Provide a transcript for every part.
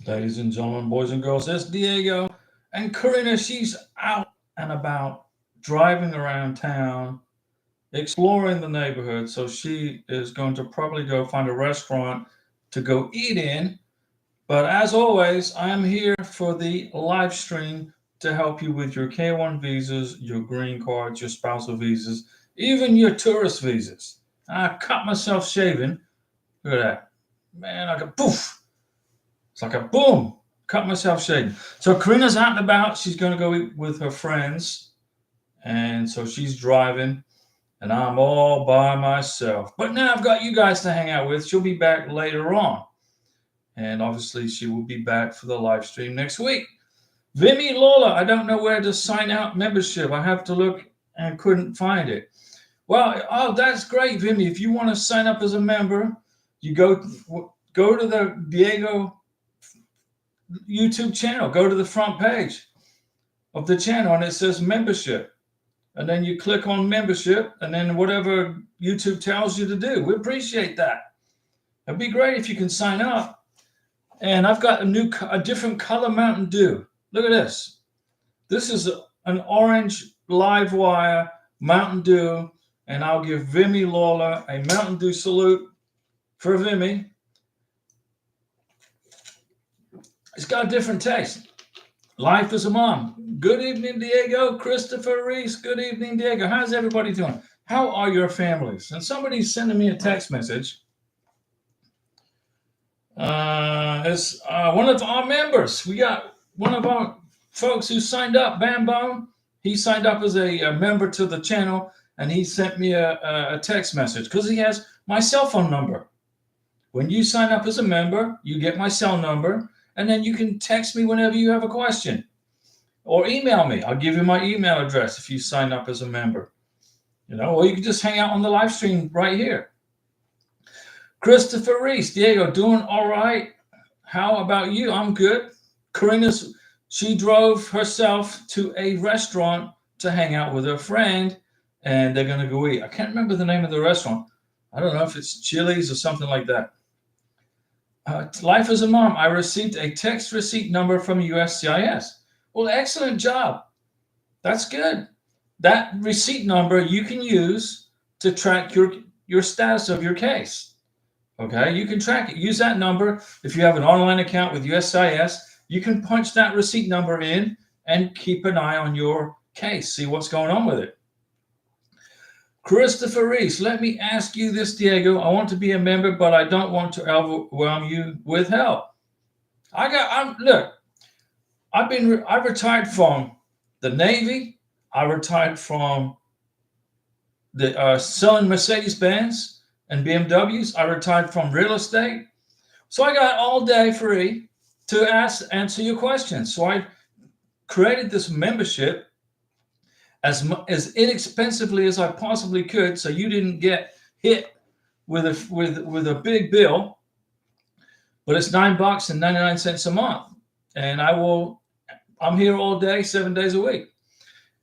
Ladies and gentlemen, boys and girls, it's Diego. And Karina, she's out and about, driving around town, exploring the neighborhood. So she is going to probably go find a restaurant to go eat in. But as always, I am here for the live stream to help you with your K1 visas, your green cards, your spousal visas, even your tourist visas. I cut myself shaving. Look at that. Man, I go poof. It's like a boom. Cut myself shaving. So Karina's out and about. She's going to go eat with her friends. And so she's driving. And I'm all by myself. But now I've got you guys to hang out with. She'll be back later on. And obviously, she will be back for the live stream next week. Vimy Lola, I don't know where to sign out membership. I have to look and couldn't find it. Well, oh, that's great, Vimy. If you want to sign up as a member, you go to the Diego YouTube channel. Go to the front page of the channel, and it says membership. And then you click on membership, and then whatever YouTube tells you to do. We appreciate that. It'd be great if you can sign up. And I've got a different color Mountain Dew. Look at this. This is an orange live wire Mountain Dew, and I'll give Vimy Lawler a Mountain Dew salute for Vimy. It's got a different taste. Life as a mom. Good evening, Diego. Christopher Reese. Good evening, Diego. How's everybody doing? How are your families? And somebody's sending me a text message. It's one of our members. We got one of our folks who signed up, Bambone. He signed up as a member to the channel, and he sent me a text message because he has my cell phone number. When you sign up as a member, you get my cell number, and then you can text me whenever you have a question or email me. I'll give you my email address if you sign up as a member. Or you can just hang out on the live stream right here. Christopher Reese, Diego, doing all right. How about you? I'm good. She drove herself to a restaurant to hang out with her friend, and they're going to go eat. I can't remember the name of the restaurant. I don't know if it's Chili's or something like that. Life as a mom, I received a text receipt number from USCIS. Well, excellent job. That's good. That receipt number you can use to track your status of your case. Okay, you can track it. Use that number. If you have an online account with USCIS, you can punch that receipt number in and keep an eye on your case, see what's going on with it. Christopher Reese, let me ask you this, Diego. I want to be a member, but I don't want to overwhelm you with help. I retired from the Navy. I retired from the selling Mercedes-Benz and BMWs. I retired from real estate. So I got all day free to answer your questions. So I created this membership as inexpensively as I possibly could, so you didn't get hit with a big bill. But it's $9.99 a month, and I'm here all day, 7 days a week.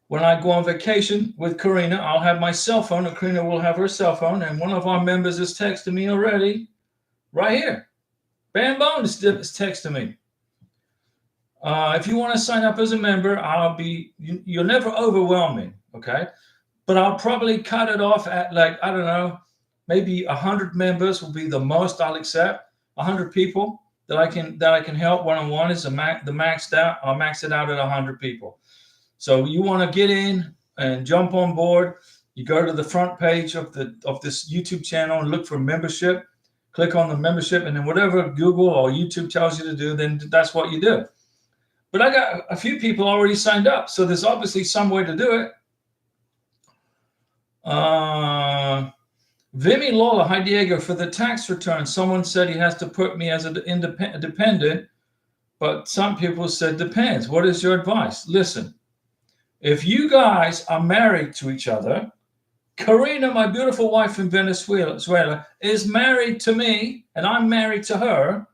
When I go on vacation with Karina, I'll have my cell phone, and Karina will have her cell phone, and one of our members is texting me already, right here. Bambone is texting me. If you want to sign up as a member, you'll never overwhelm me, okay? But I'll probably cut it off at maybe 100 members will be the most I'll accept. 100 people that I can help one-on-one is the maxed out. I'll max it out at 100 people. So you want to get in and jump on board, you go to the front page of this YouTube channel and look for membership. Click on the membership, and then whatever Google or YouTube tells you to do, then that's what you do. But I got a few people already signed up, so there's obviously some way to do it. Vimy Lola, hi Diego. For the tax return, someone said he has to put me as a dependent, but some people said depends. What is your advice? Listen, if you guys are married to each other, Karina, my beautiful wife in Venezuela, is married to me, and I'm married to her.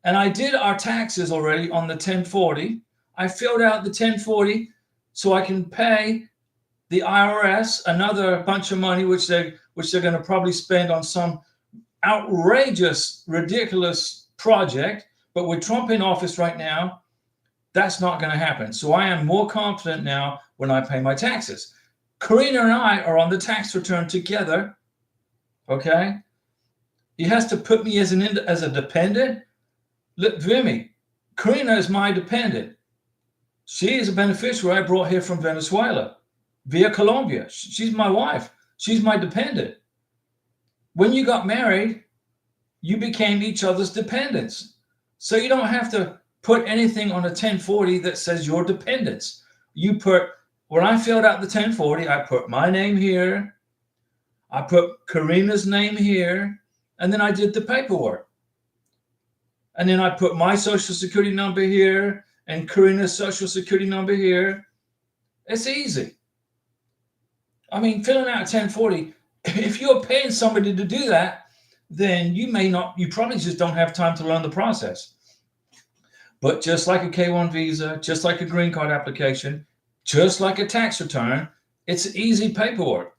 And I did our taxes already on the 1040. I filled out the 1040 so I can pay the IRS another bunch of money, which they're going to probably spend on some outrageous, ridiculous project. But with Trump in office right now, that's not going to happen. So I am more confident now when I pay my taxes. Karina and I are on the tax return together. Okay. He has to put me as a dependent. Look, Vimy, Karina is my dependent. She is a beneficiary I brought here from Venezuela via Colombia. She's my wife. She's my dependent. When you got married, you became each other's dependents. So you don't have to put anything on a 1040 that says your dependents. You put, when I filled out the 1040, I put my name here, I put Karina's name here, and then I did the paperwork. And then I put my social security number here and Karina's social security number here. It's easy. I mean, filling out a 1040, if you're paying somebody to do that, then you probably just don't have time to learn the process. But just like a K-1 visa, just like a green card application, just like a tax return, it's easy paperwork.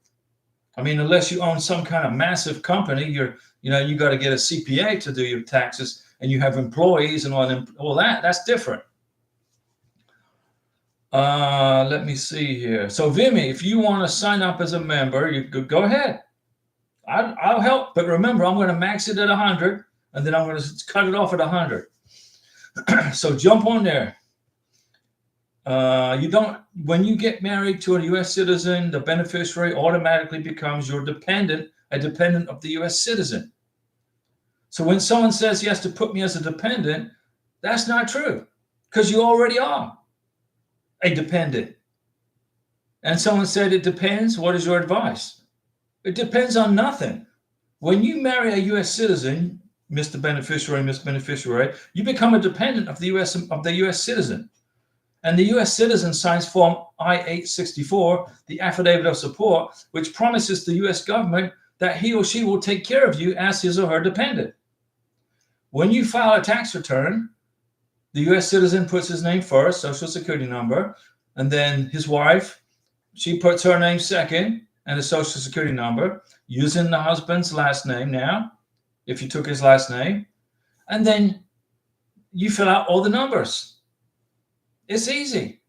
I mean, unless you own some kind of massive company, you got to get a CPA to do your taxes, and you have employees and all that. That's different. Let me see here. So Vimy, if you want to sign up as a member, you could go ahead. I'll help, but remember, I'm going to max it at 100, and then I'm going to cut it off at 100. So jump on there. When you get married to a U.S. citizen, the beneficiary automatically becomes your dependent, a dependent of the U.S. citizen. So when someone says he has to put me as a dependent, that's not true, because you already are a dependent. And someone said, it depends. What is your advice? It depends on nothing. When you marry a U.S. citizen, Mr. Beneficiary, Miss Beneficiary, you become a dependent of the U.S. citizen. And the U.S. citizen signs Form I-864, the Affidavit of Support, which promises the U.S. government that he or she will take care of you as his or her dependent. When you file a tax return, the U.S. citizen puts his name first, social security number, and then his wife, she puts her name second and a social security number, using the husband's last name now, if you took his last name, and then you fill out all the numbers. It's easy.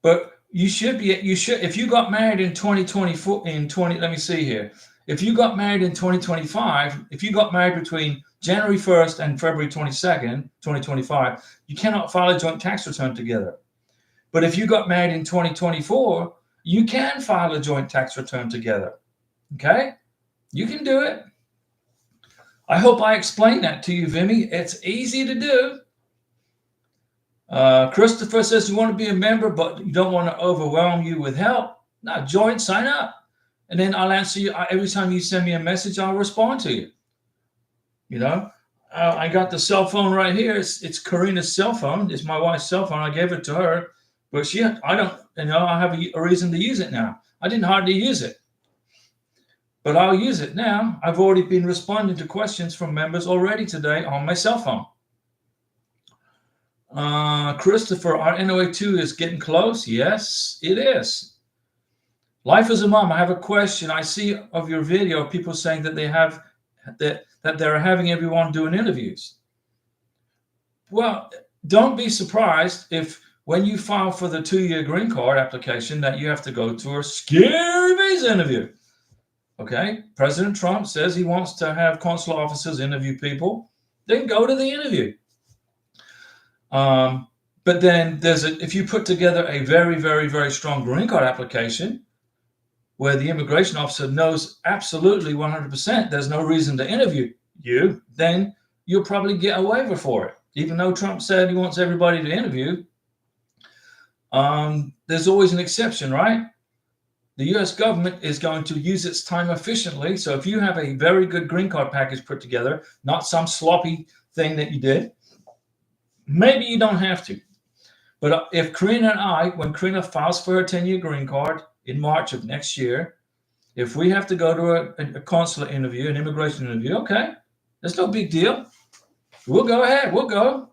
But if you got married in 2024, let me see here. If you got married in 2025, if you got married between January 1st and February 22nd, 2025, you cannot file a joint tax return together. But if you got married in 2024, you can file a joint tax return together. Okay? You can do it. I hope I explained that to you, Vimy. It's easy to do. Christopher says you want to be a member, but you don't want to overwhelm you with help. No, join, sign up. And then I'll answer you. Every time you send me a message, I'll respond to you. I got the cell phone right here. It's Karina's cell phone. It's my wife's cell phone. I gave it to her, but I have a reason to use it now. I didn't hardly use it, but I'll use it now. I've already been responding to questions from members already today on my cell phone. Christopher, our NOA2 is getting close. Yes, it is. Life as a mom. I have a question. I see of your video people saying that they're having everyone doing interviews. Well, don't be surprised if when you file for the 2-year green card application that you have to go to a scary visa interview. Okay, President Trump says he wants to have consular officers interview people. Then go to the interview. But then if you put together a very, very, very strong green card application where the immigration officer knows absolutely 100% there's no reason to interview you, then you'll probably get a waiver for it. Even though Trump said he wants everybody to interview, there's always an exception, right? The U.S. government is going to use its time efficiently. So if you have a very good green card package put together, not some sloppy thing that you did, maybe you don't have to. But if Karina and I, when Karina files for her 10-year green card in March of next year, if we have to go to a consular interview, an immigration interview, okay, that's no big deal. We'll go ahead. We'll go.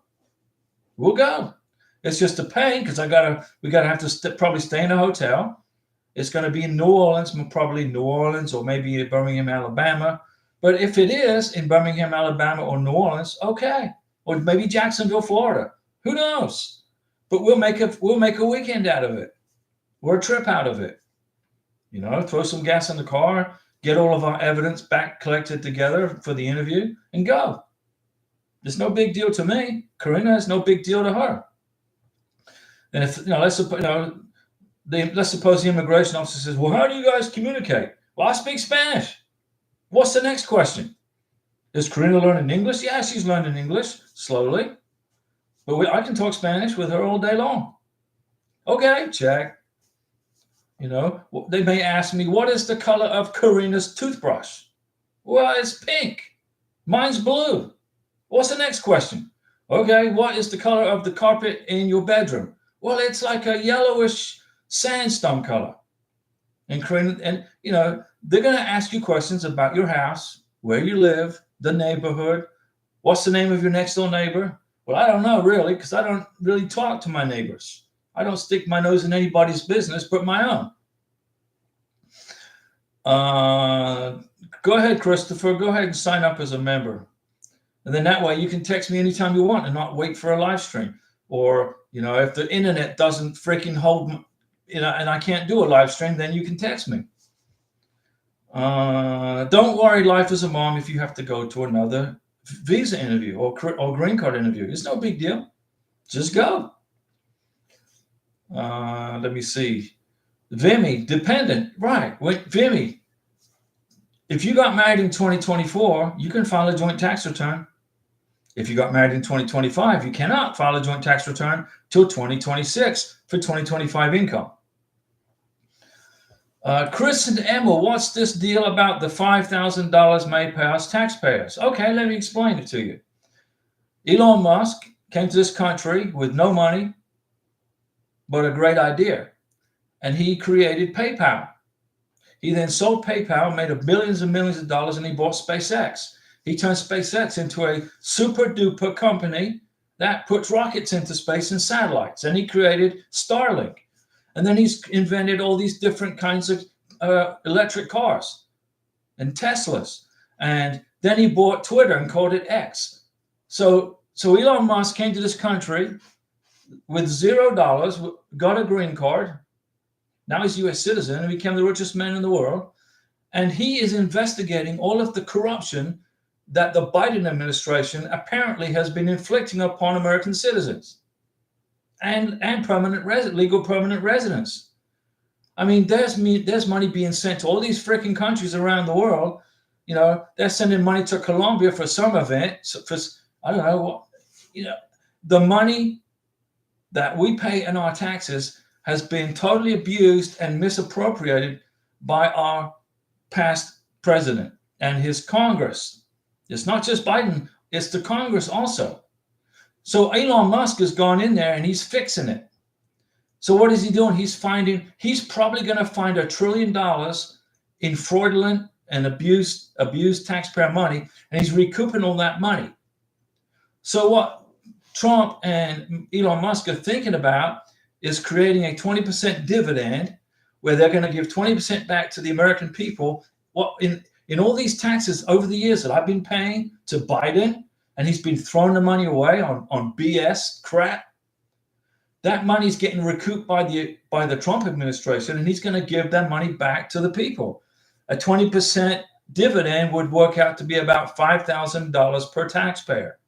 It's just a pain because we gotta have to probably stay in a hotel. It's going to be in New Orleans, probably New Orleans or maybe Birmingham, Alabama. But if it is in Birmingham, Alabama or New Orleans, okay, or maybe Jacksonville, Florida. Who knows? But we'll make a weekend out of it, or a trip out of it. You know, throw some gas in the car, get all of our evidence back collected together for the interview, and go. It's no big deal to me. Karina, it's no big deal to her. And if let's suppose the immigration officer says, "Well, how do you guys communicate?" Well, I speak Spanish. What's the next question? Is Karina learning English? Yeah, she's learning English slowly, but I can talk Spanish with her all day long. Okay, check. You know, they may ask me, "What is the color of Karina's toothbrush?" Well, it's pink. Mine's blue. What's the next question? Okay, what is the color of the carpet in your bedroom? Well, it's like a yellowish sandstone color. And Karina, and they're going to ask you questions about your house, where you live, the neighborhood. What's the name of your next door neighbor? Well, I don't know really, because I don't really talk to my neighbors. I don't stick my nose in anybody's business but my own. Go ahead, Christopher. Go ahead and sign up as a member. And then that way you can text me anytime you want and not wait for a live stream. Or, if the internet doesn't freaking hold, and I can't do a live stream, then you can text me. Don't worry, life as a mom, if you have to go to another visa interview or green card interview. It's no big deal. Just go. Let me see. Vimy, dependent. Right. Wait, Vimy, if you got married in 2024, you can file a joint tax return. If you got married in 2025, you cannot file a joint tax return till 2026 for 2025 income. Chris and Emma, what's this deal about the $5,000 may pay us taxpayers? Okay, let me explain it to you. Elon Musk came to this country with no money, but a great idea. And he created PayPal. He then sold PayPal, made millions and millions of dollars, and he bought SpaceX. He turned SpaceX into a super duper company that puts rockets into space and satellites. And he created Starlink. And then he's invented all these different kinds of electric cars and Teslas. And then he bought Twitter and called it X. So Elon Musk came to this country with $0, got a green card. Now he's a U.S. citizen and became the richest man in the world. And he is investigating all of the corruption that the Biden administration apparently has been inflicting upon American citizens and legal permanent residents. I mean, there's money being sent to all these freaking countries around the world. They're sending money to Colombia for some event. For I don't know what. The money that we pay in our taxes has been totally abused and misappropriated by our past president and his Congress. It's not just Biden, it's the Congress also. So Elon Musk has gone in there and he's fixing it. So what is he doing? He's probably going to find $1 trillion in fraudulent and abused taxpayer money, and he's recouping all that money. So what Trump and Elon Musk are thinking about is creating a 20% dividend where they're going to give 20% back to the American people. In all these taxes over the years that I've been paying to Biden, and he's been throwing the money away on BS crap, that money's getting recouped by the Trump administration, and he's going to give that money back to the people. A 20% dividend would work out to be about $5,000 per taxpayer.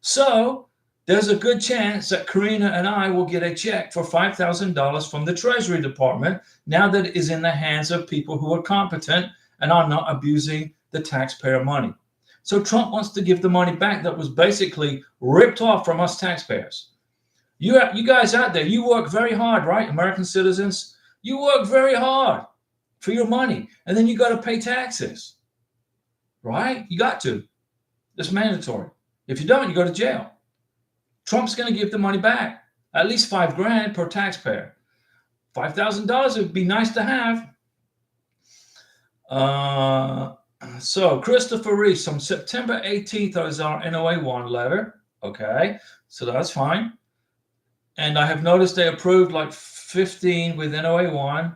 So there's a good chance that Karina and I will get a check for $5,000 from the Treasury Department now that it is in the hands of people who are competent and are not abusing the taxpayer money. So Trump wants to give the money back that was basically ripped off from us taxpayers. You guys out there, you work very hard, right? American citizens, you work very hard for your money, and then you got to pay taxes, right? You got to. It's mandatory. If you don't, you go to jail. Trump's going to give the money back, at least $5,000 per taxpayer. $5,000 would be nice to have. So Christopher Reese, on September 18th is our NOA1 letter. Okay, so that's fine. And I have noticed they approved like 15 with NOA1,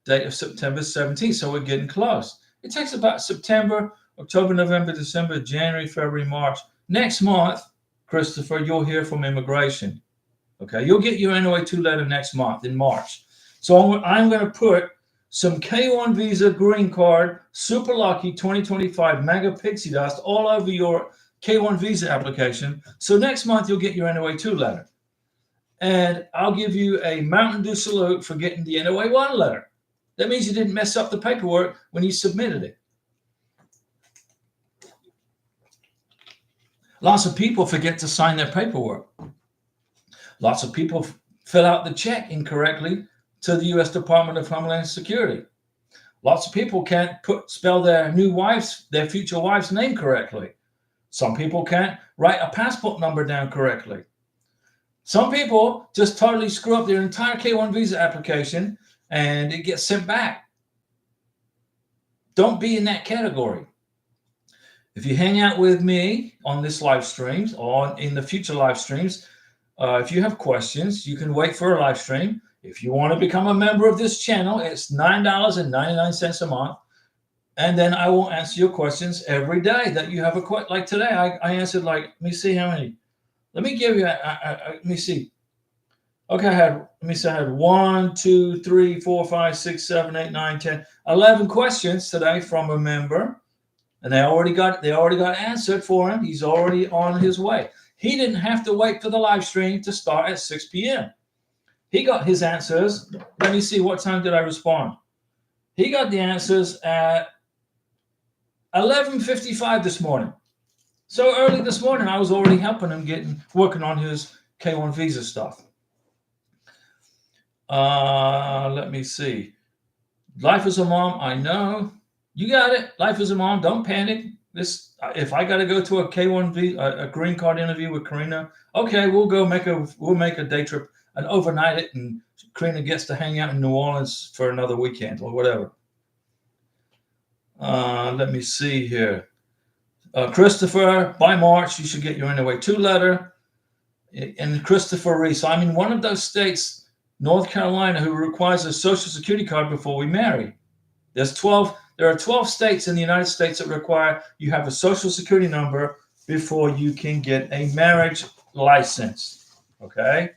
date of September 17th. So we're getting close. It takes about September, October, November, December, January, February, March. Next month, Christopher, you'll hear from immigration. Okay, you'll get your NOA2 letter next month in March. So I'm going to put some K1 visa green card, super lucky 2025 mega pixie dust all over your K1 visa application. So next month you'll get your NOA2 letter. And I'll give you a Mountain Dew salute for getting the NOA1 letter. That means you didn't mess up the paperwork when you submitted it. Lots of people forget to sign their paperwork. Lots of people fill out the check incorrectly to the U.S. Department of Homeland Security. Lots of people can't spell their future wife's name correctly. Some people can't write a passport number down correctly. Some people just totally screw up their entire K1 visa application and it gets sent back. Don't be in that category. If you hang out with me on this live streams or in the future live streams, if you have questions, you can wait for a live stream. If you want to become a member of this channel, it's $9.99 a month. And then I will answer your questions every day that you have a question. Like today, I answered let me see how many. Let me give you, let me see. Okay, I had 1, 2, 3, 4, 5, 6, 7, 8, 9, 10, 11 questions today from a member. And they already got answered for him. He's already on his way. He didn't have to wait for the live stream to start at 6 p.m. He got his answers. Let me see, what time did I respond? He got the answers at 11:55 this morning. So early this morning, I was already helping him working on his K1 visa stuff. Let me see. Life as a mom, I know. You got it. Life as a mom, don't panic. If I got to go to a K1 visa, a green card interview with Karina, okay, we'll make a day trip and overnight it, and Karina gets to hang out in New Orleans for another weekend or whatever. Let me see here. Christopher, by March, you should get your NOA2 letter. And Christopher Reese, I'm in one of those states, North Carolina, who requires a Social Security card before we marry. There are 12 states in the United States that require you have a Social Security number before you can get a marriage license. Okay?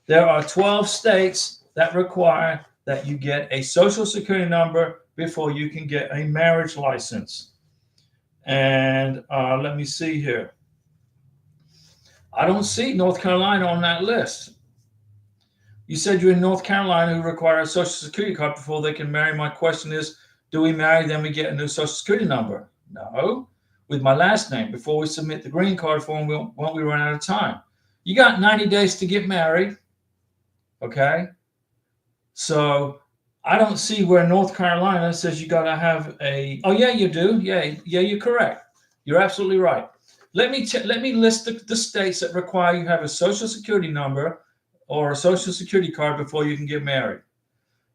There are 12 states that require that you get a Social Security number before you can get a marriage license. And let me see here. I don't see North Carolina on that list. You said you're in North Carolina who require a Social Security card before they can marry. My question is, do we marry, then we get a new Social Security number? No. With my last name, before we submit the green card form, won't we run out of time? You got 90 days to get married. Okay? So I don't see where North Carolina says you got to have a, oh yeah, you do. Yeah, you're correct. You're absolutely right. Let me list the states that require you have a Social Security number or a Social Security card before you can get married.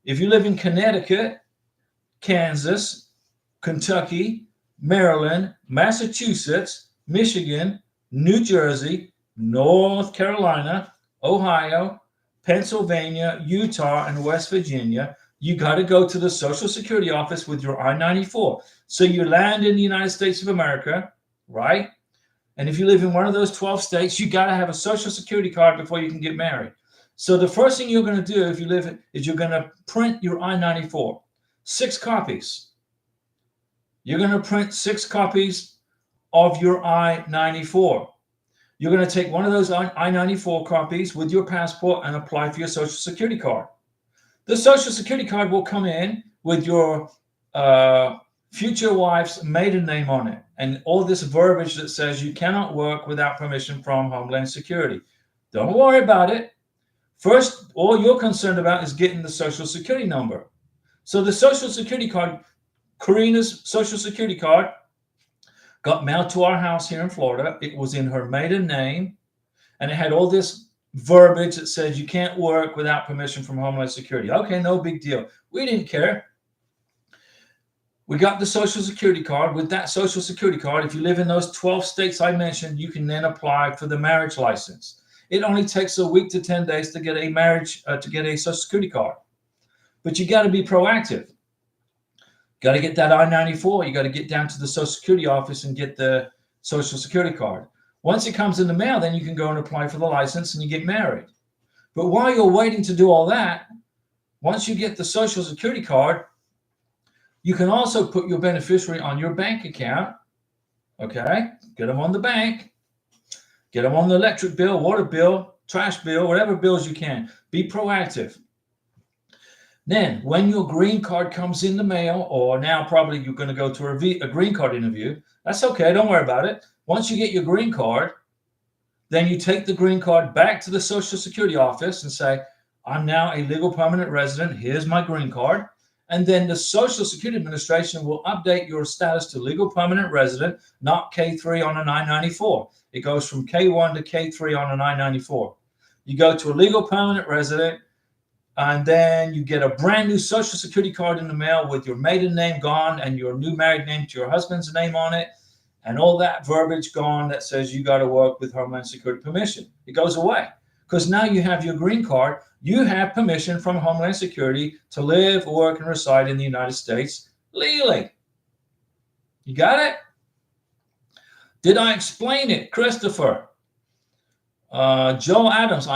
If you live in Connecticut, Kansas, Kentucky, Maryland, Massachusetts, Michigan, New Jersey, North Carolina, Ohio, Pennsylvania, Utah, and West Virginia, you got to go to the Social Security office with your I-94. So you land in the United States of America, right? And if you live in one of those 12 states, you got to have a Social Security card before you can get married. So the first thing you're going to do if you live is you're going to print your I-94, 6 copies. You're going to print 6 copies of your I-94. You're going to take one of those I-94 copies with your passport and apply for your Social Security card. The Social Security card will come in with your future wife's maiden name on it and all this verbiage that says you cannot work without permission from Homeland Security. Don't worry about it. First, all you're concerned about is getting the Social Security number. So the Social Security card, Karina's Social Security card, got mailed to our house here in Florida. It was in her maiden name, and it had all this verbiage that says you can't work without permission from Homeland Security. Okay, no big deal. We didn't care. We got the Social Security card. With that Social Security card, if you live in those 12 states I mentioned, you can then apply for the marriage license. It only takes a week to 10 days to get a Social Security card. But you got to be proactive. Got to get that I-94. You got to get down to the Social Security office and get the Social Security card. Once it comes in the mail, then you can go and apply for the license and you get married. But while you're waiting to do all that, once you get the Social Security card, you can also put your beneficiary on your bank account. Okay, get them on the bank, get them on the electric bill, water bill, trash bill, whatever bills you can. Be proactive. Then, when your green card comes in the mail, or now probably you're going to go to a green card interview, that's okay, don't worry about it. Once you get your green card, then you take the green card back to the Social Security office and say, I'm now a legal permanent resident. Here's my green card. And then the Social Security Administration will update your status to legal permanent resident, not K3 on a 994. It goes from K1 to K3 on a 994. You go to a legal permanent resident, and then you get a brand new Social Security card in the mail with your maiden name gone and your new married name to your husband's name on it, and all that verbiage gone that says you got to work with Homeland Security permission. It goes away because now you have your green card. You have permission from Homeland Security to live, work, and reside in the United States legally. You got it? Did I explain it, Christopher? Joe Adams,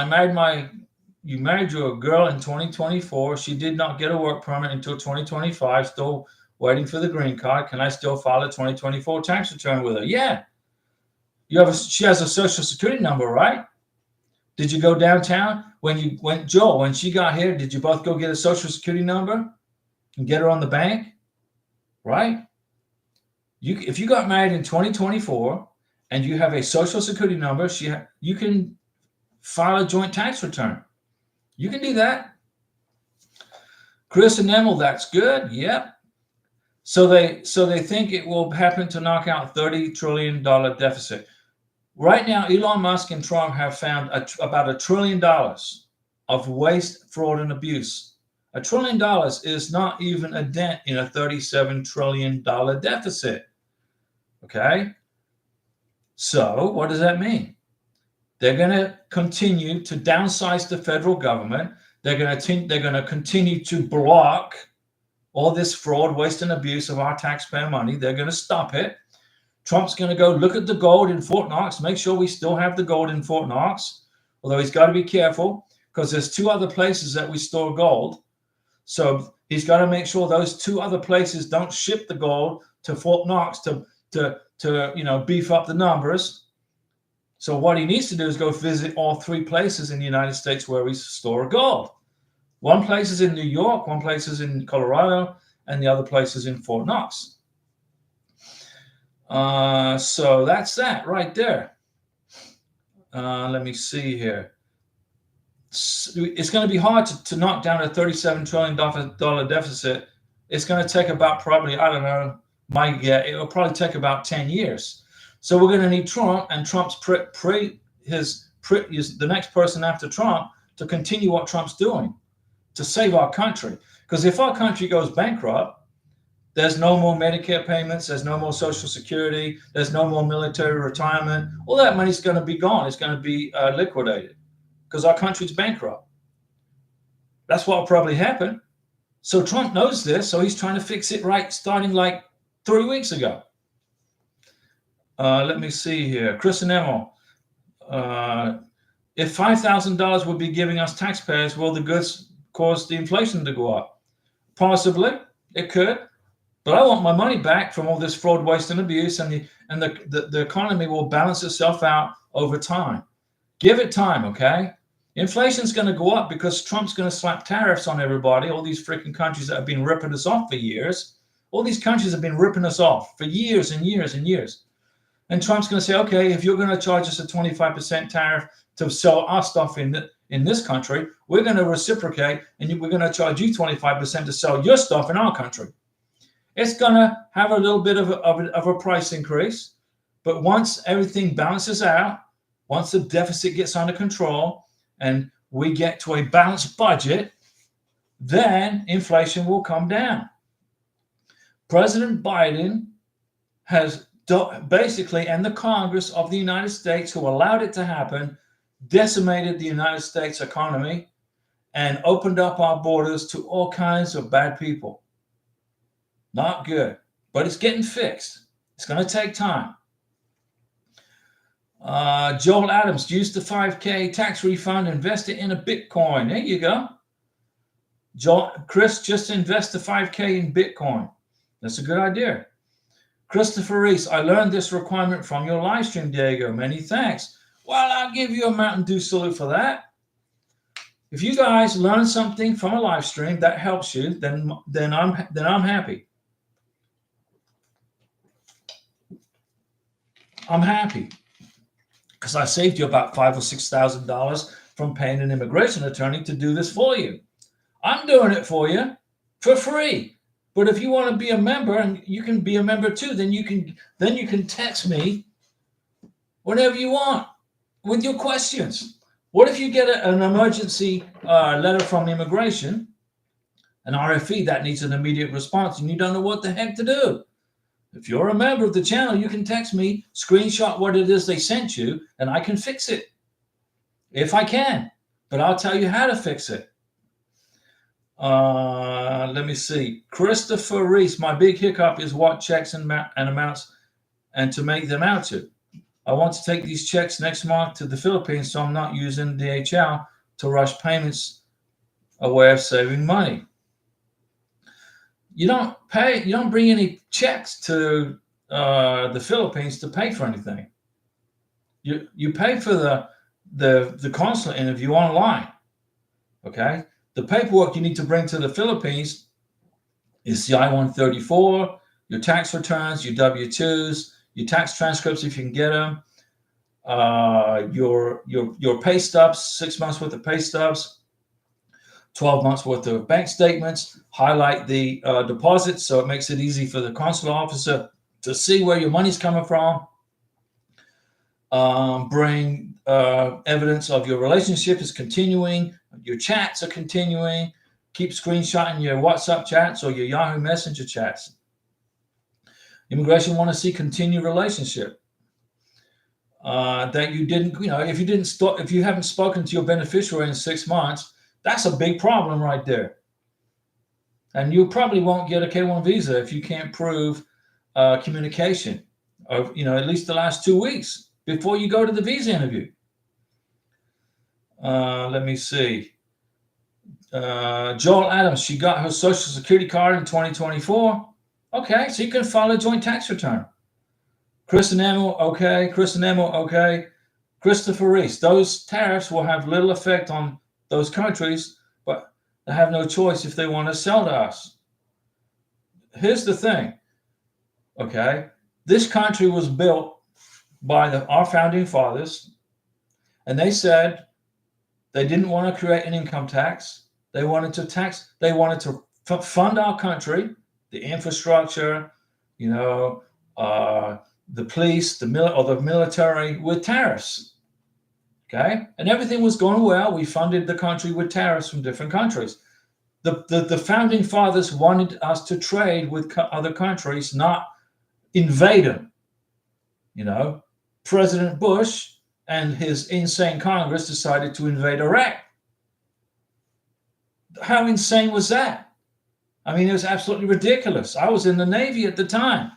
you married your girl in 2024. She did not get a work permit until 2025. Still waiting for the green card. Can I still file a 2024 tax return with her? Yeah. She has a Social Security number, right? Did you go downtown Joel, when she got here, did you both go get a Social Security number and get her on the bank? Right? If you got married in 2024 and you have a Social Security number, you can file a joint tax return. You can do that. Chris and Emil, that's good. Yep. So they think it will happen to knock out $30 trillion deficit. Right now, Elon Musk and Trump have found about $1 trillion of waste, fraud, and abuse. $1 trillion is not even a dent in a $37 trillion deficit. Okay? So what does that mean? They're going to continue to downsize the federal government. They're going to continue to block all this fraud, waste, and abuse of our taxpayer money. They're going to stop it. Trump's going to go look at the gold in Fort Knox, make sure we still have the gold in Fort Knox, although he's got to be careful because there's 2 other places that we store gold. So he's got to make sure those 2 other places don't ship the gold to Fort Knox to beef up the numbers. So what he needs to do is go visit all 3 places in the United States where we store gold. One place is in New York, one place is in Colorado, and the other place is in Fort Knox. So that's that right there. Let me see here. It's going to be hard to knock down a $37 trillion deficit. It's going to take about probably, I don't know, it will probably take about 10 years. So we're going to need Trump and Trump's the next person after Trump to continue what Trump's doing to save our country. Because if our country goes bankrupt, there's no more Medicare payments. There's no more Social Security. There's no more military retirement. All that money's going to be gone. It's going to be liquidated because our country's bankrupt. That's what will probably happen. So Trump knows this, so he's trying to fix it right starting like 3 weeks ago. Let me see here. Chris and Emil, if $5,000 would be giving us taxpayers, will the goods cause the inflation to go up? Possibly. It could. But I want my money back from all this fraud, waste, and abuse, and the economy will balance itself out over time. Give it time, okay? Inflation's going to go up because Trump's going to slap tariffs on everybody, all these freaking countries that have been ripping us off for years. All these countries have been ripping us off for years and years and years. And Trump's going to say, okay, if you're going to charge us a 25% tariff to sell our stuff in this country, we're going to reciprocate, and we're going to charge you 25% to sell your stuff in our country. It's going to have a little bit of a price increase. But once everything balances out, once the deficit gets under control and we get to a balanced budget, then inflation will come down. President Biden has basically, and the Congress of the United States, who allowed it to happen, decimated the United States economy and opened up our borders to all kinds of bad people. Not good, but it's getting fixed. It's going to take time. Joel Adams, use the 5K tax refund, invest it in a Bitcoin. There you go. Chris, just invest the 5K in Bitcoin. That's a good idea. Christopher Reese, I learned this requirement from your live stream, Diego. Many thanks. Well, I'll give you a Mountain Dew salute for that. If you guys learn something from a live stream that helps you, then I'm happy. I'm happy because I saved you about $5,000 or $6,000 from paying an immigration attorney to do this for you. I'm doing it for you for free. But if you want to be a member, and you can be a member too, then you can text me whenever you want with your questions. What if you get an emergency letter from immigration, an RFE that needs an immediate response, and you don't know what the heck to do? If you're a member of the channel, you can text me, screenshot what it is they sent you, and I can fix it. If I can, but I'll tell you how to fix it. Let me see. Christopher Reese, my big hiccup is what checks and amounts and to make them out to. I want to take these checks next month to the Philippines, so I'm not using DHL to rush payments, a way of saving money. You don't bring any checks to the Philippines to pay for anything. You pay for the consulate interview online. Okay? The paperwork you need to bring to the Philippines is the I-134, your tax returns, your W-2s, your tax transcripts if you can get them, your pay stubs, 6 months worth of pay stubs, 12 months worth of bank statements, highlight the deposits so it makes it easy for the consular officer to see where your money's coming from. Bring evidence of your relationship is continuing, your chats are continuing. Keep screenshotting your WhatsApp chats or your Yahoo Messenger chats. Immigration want to see continued relationship. That you didn't, if you haven't spoken to your beneficiary in 6 months, that's a big problem right there. And you probably won't get a K-1 visa if you can't prove communication of, at least the last 2 weeks before you go to the visa interview. Let me see. Joel Adams, she got her Social Security card in 2024. Okay, so you can file a joint tax return. Kristen Emil, okay. Kristen Emil, okay. Christopher Reese, those tariffs will have little effect on those countries, but they have no choice if they want to sell to us. Here's the thing, okay? This country was built by our founding fathers, and they said they didn't want to create an income tax. They wanted to fund our country, the infrastructure, the police, the military with tariffs. Okay, and everything was going well. We funded the country with tariffs from different countries. The founding fathers wanted us to trade with other countries, not invade them. President Bush and his insane Congress decided to invade Iraq. How insane was that? I mean, it was absolutely ridiculous. I was in the Navy at the time,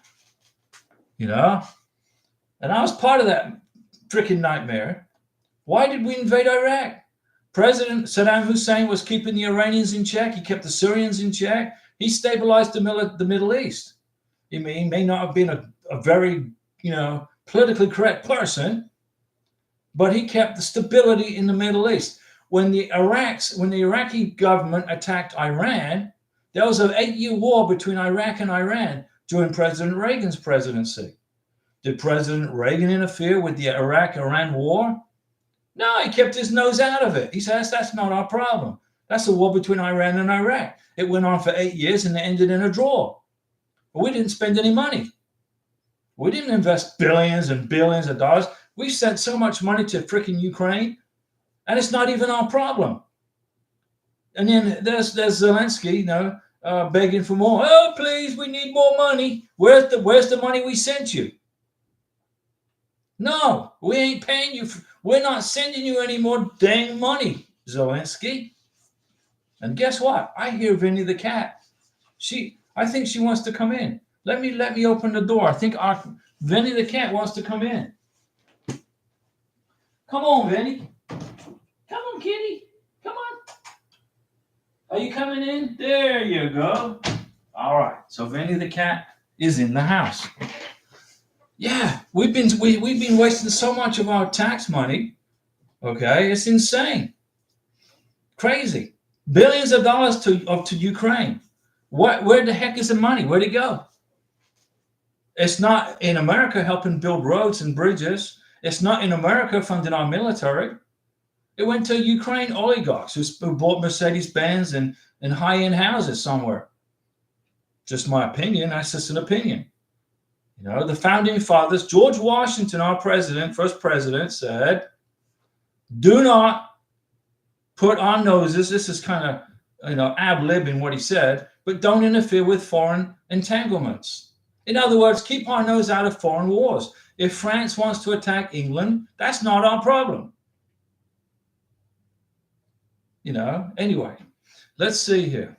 and I was part of that freaking nightmare. Why did we invade Iraq? President Saddam Hussein was keeping the Iranians in check. He kept the Syrians in check. He stabilized the Middle East. He may not have been a very, politically correct person, but he kept the stability in the Middle East. When the Iraqi government attacked Iran, there was an 8-year war between Iraq and Iran during President Reagan's presidency. Did President Reagan interfere with the Iraq-Iran war? No, he kept his nose out of it. He says, that's not our problem. That's a war between Iran and Iraq. It went on for 8 years and it ended in a draw. But we didn't spend any money. We didn't invest billions and billions of dollars. We sent so much money to freaking Ukraine, and it's not even our problem. And then there's Zelensky, begging for more. Oh, please, we need more money. Where's the money we sent you? No, we ain't paying you. We're not sending you any more dang money, Zelensky. And guess what? I hear Vinny the cat. I think she wants to come in. Let me open the door. I think Vinny the cat wants to come in. Come on, Vinny. Come on, kitty. Come on. Are you coming in? There you go. All right. So Vinny the cat is in the house. Yeah, we've been wasting so much of our tax money. Okay, it's insane, crazy. Billions of dollars to Ukraine. Where the heck is the money? Where'd it go? It's not in America helping build roads and bridges. It's not in America funding our military. It went to Ukraine oligarchs who bought Mercedes-Benz and high-end houses somewhere. Just my opinion. That's just an opinion. You know, the founding fathers, George Washington, our president, first president, said, do not put our noses, this is kind of, ad-libbing what he said, but don't interfere with foreign entanglements. In other words, keep our nose out of foreign wars. If France wants to attack England, that's not our problem. Anyway, let's see here.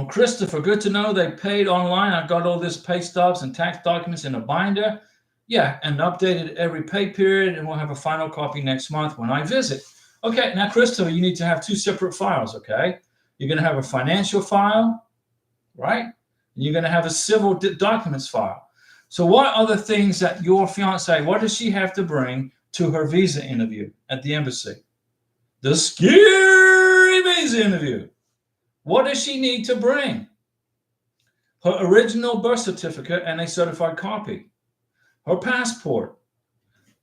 Christopher, good to know they paid online. I've got all this pay stubs and tax documents in a binder. Yeah, and updated every pay period, and we'll have a final copy next month when I visit. Okay, now, Christopher, you need to have two separate files, okay? You're going to have a financial file, right? And you're going to have a civil documents file. So what are the things that your fiance, what does she have to bring to her visa interview at the embassy? The scary visa interview. What does she need to bring? Her original birth certificate and a certified copy. Her passport.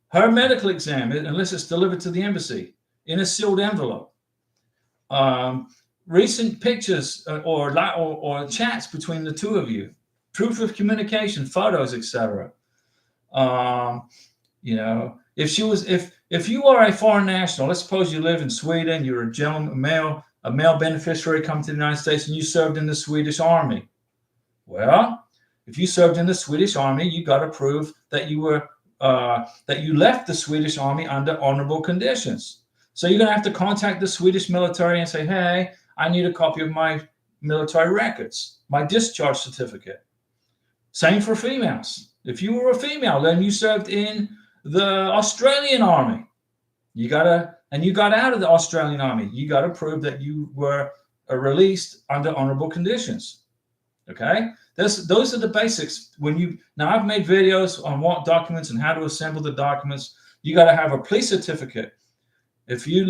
Her medical exam, unless it's delivered to the embassy, in a sealed envelope. Recent pictures or chats between the two of you. Proof of communication, photos, etc. If you are a foreign national, let's suppose you live in Sweden, you're a male beneficiary come to the United States, and you served in the Swedish Army. Well, if you served in the Swedish Army, you got to prove that you left the Swedish Army under honorable conditions. So you're going to have to contact the Swedish military and say, hey, I need a copy of my military records, my discharge certificate. Same for females. If you were a female, then you served in the Australian Army. You got out of the Australian Army. You got to prove that you were released under honorable conditions. Okay? Those are the basics. Now I've made videos on what documents and how to assemble the documents. You got to have a police certificate. If you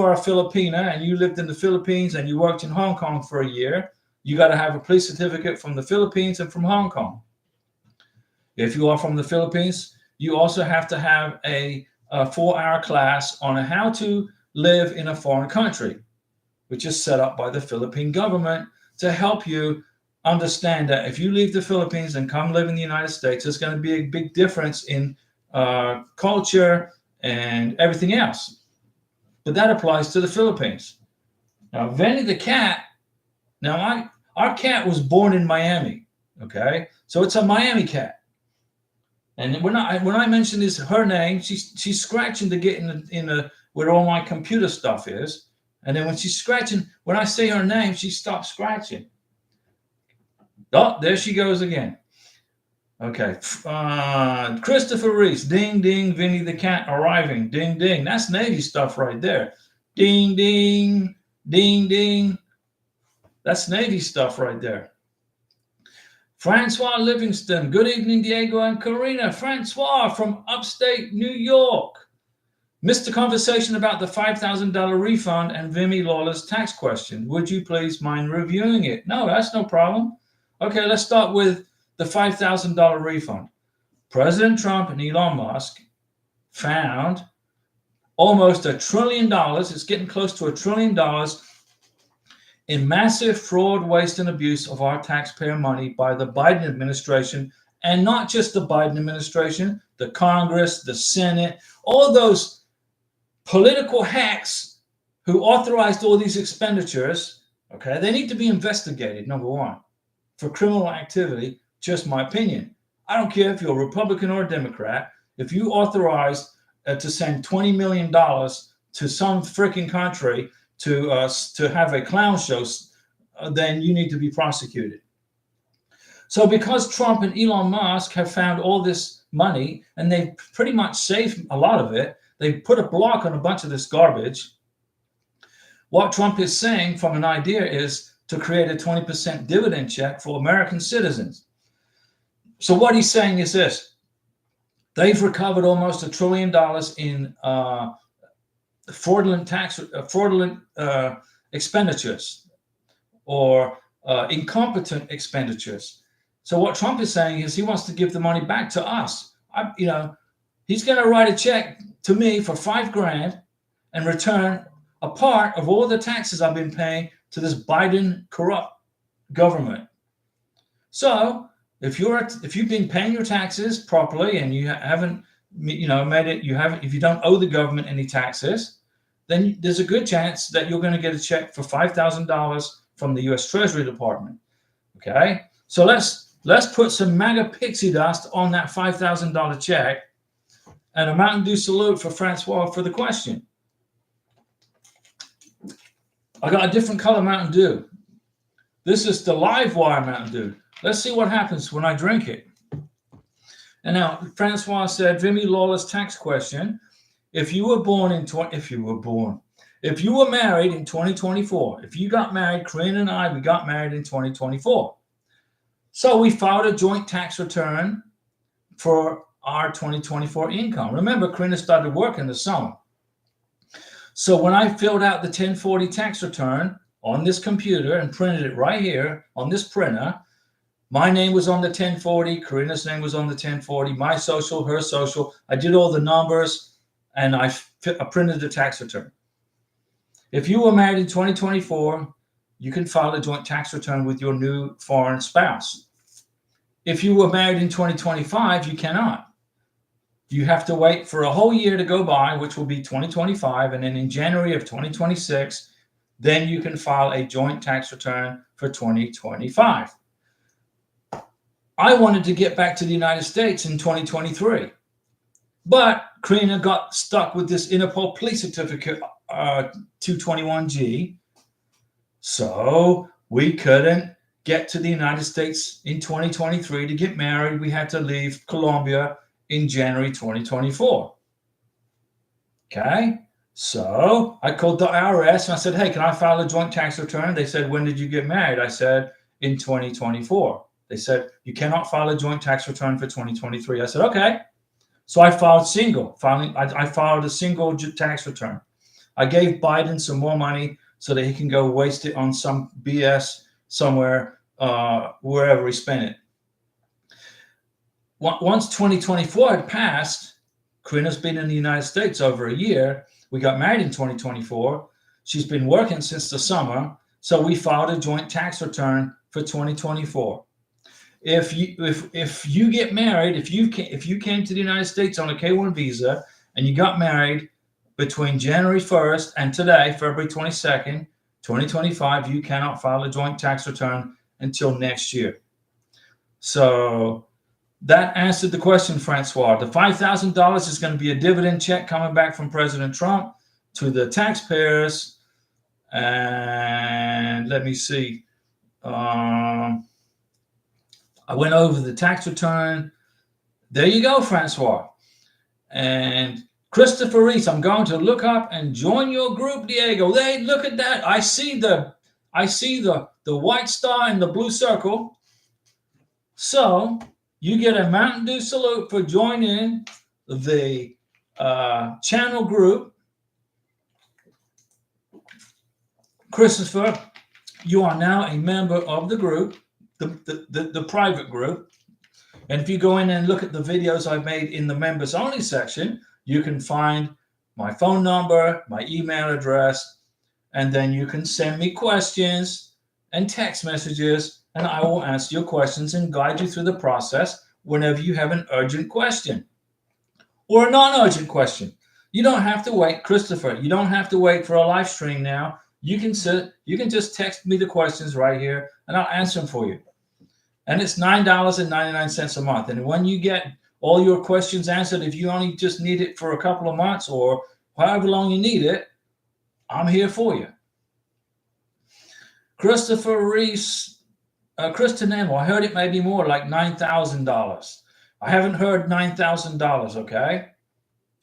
are a Filipina and you lived in the Philippines and you worked in Hong Kong for a year, you got to have a police certificate from the Philippines and from Hong Kong. If you are from the Philippines, you also have to have a 4-hour class on how to live in a foreign country, which is set up by the Philippine government to help you understand that if you leave the Philippines and come live in the United States, there's going to be a big difference in culture and everything else. But that applies to the Philippines. Now, Vinny the cat, our cat was born in Miami, okay? So it's a Miami cat. And when I mention her name, she's scratching to get in where all my computer stuff is. And then when she's scratching, when I say her name, she stops scratching. Oh, there she goes again. Okay. Christopher Reese, ding, ding, Vinny the cat arriving. Ding, ding. That's Navy stuff right there. Ding, ding, ding, ding. That's Navy stuff right there. Francois Livingston, good evening, Diego and Karina. Francois from upstate New York. Missed the conversation about the $5,000 refund and Vimy Lawler's tax question. Would you please mind reviewing it? No, that's no problem. Okay, let's start with the $5,000 refund. President Trump and Elon Musk found almost $1 trillion. It's getting close to $1 trillion in massive fraud, waste, and abuse of our taxpayer money by the Biden administration, and not just the Biden administration, the Congress, the Senate, all those political hacks who authorized all these expenditures. Okay, they need to be investigated, number one, for criminal activity. Just my opinion. I don't care if you're a Republican or a Democrat. If you authorized to send $20 million to some freaking country to have a clown show, then you need to be prosecuted. So because Trump and Elon Musk have found all this money, and they pretty much saved a lot of it. They put a block on a bunch of this garbage. What Trump is saying from an idea is to create a 20% dividend check for American citizens. So what he's saying is this: they've recovered almost $1 trillion in fraudulent expenditures or incompetent expenditures. So what Trump is saying is he wants to give the money back to us. He's going to write a check to me for $5,000 and return a part of all the taxes I've been paying to this Biden corrupt government. So if you've been paying your taxes properly and you haven't made it, if you don't owe the government any taxes, then there's a good chance that you're going to get a check for $5,000 from the U.S. Treasury Department. Okay, so let's put some MAGA pixie dust on that $5,000 check, and a Mountain Dew salute for Francois for the question. I got a different color Mountain Dew. This is the live wire Mountain Dew. Let's see what happens when I drink it. And now Francois said, Vimy Lawless tax question. If you were married in 2024, if you got married, Corinne and I, we got married in 2024. So we filed a joint tax return for our 2024 income. Remember, Corinne started work in the summer. So when I filled out the 1040 tax return on this computer and printed it right here on this printer, my name was on the 1040, Corinna's name was on the 1040, my social, her social. I did all the numbers and I printed the tax return. If you were married in 2024, you can file a joint tax return with your new foreign spouse. If you were married in 2025, you cannot. You have to wait for a whole year to go by, which will be 2025. And then in January of 2026, then you can file a joint tax return for 2025. I wanted to get back to the United States in 2023, but Karina got stuck with this Interpol police certificate 221G. So we couldn't get to the United States in 2023 to get married. We had to leave Colombia in January 2024. Okay, so I called the IRS and I said, hey, can I file a joint tax return? They said, when did you get married? I said, in 2024. They said, you cannot file a joint tax return for 2023. I said, okay. So I filed I filed a single tax return. I gave Biden some more money so that he can go waste it on some BS somewhere, wherever he spent it. Once 2024 had passed, Corinna's been in the United States over a year. We got married in 2024. She's been working since the summer. So we filed a joint tax return for 2024. If you get married, if you came to the United States on a K-1 visa and you got married between January 1st and today, February 22nd, 2025, you cannot file a joint tax return until next year. So that answered the question, Francois. The $5,000 is going to be a dividend check coming back from President Trump to the taxpayers. And let me see. I went over the tax return. There you go, Francois. And Christopher Reese, I'm going to look up and join your group, Diego. Hey, look at that. I see the white star and the blue circle. So you get a Mountain Dew salute for joining the channel group. Christopher, you are now a member of the group, the private group. And if you go in and look at the videos I've made in the members only section, you can find my phone number, my email address, and then you can send me questions and text messages, and I will answer your questions and guide you through the process whenever you have an urgent question or a non-urgent question. You don't have to wait, Christopher. You don't have to wait for a live stream now. You can just text me the questions right here, and I'll answer them for you. And it's $9.99 a month. And when you get all your questions answered, if you only just need it for a couple of months or however long you need it, I'm here for you. Christopher Reese, Kristen Emil, I heard it may be more like $9,000. I haven't heard $9,000, okay?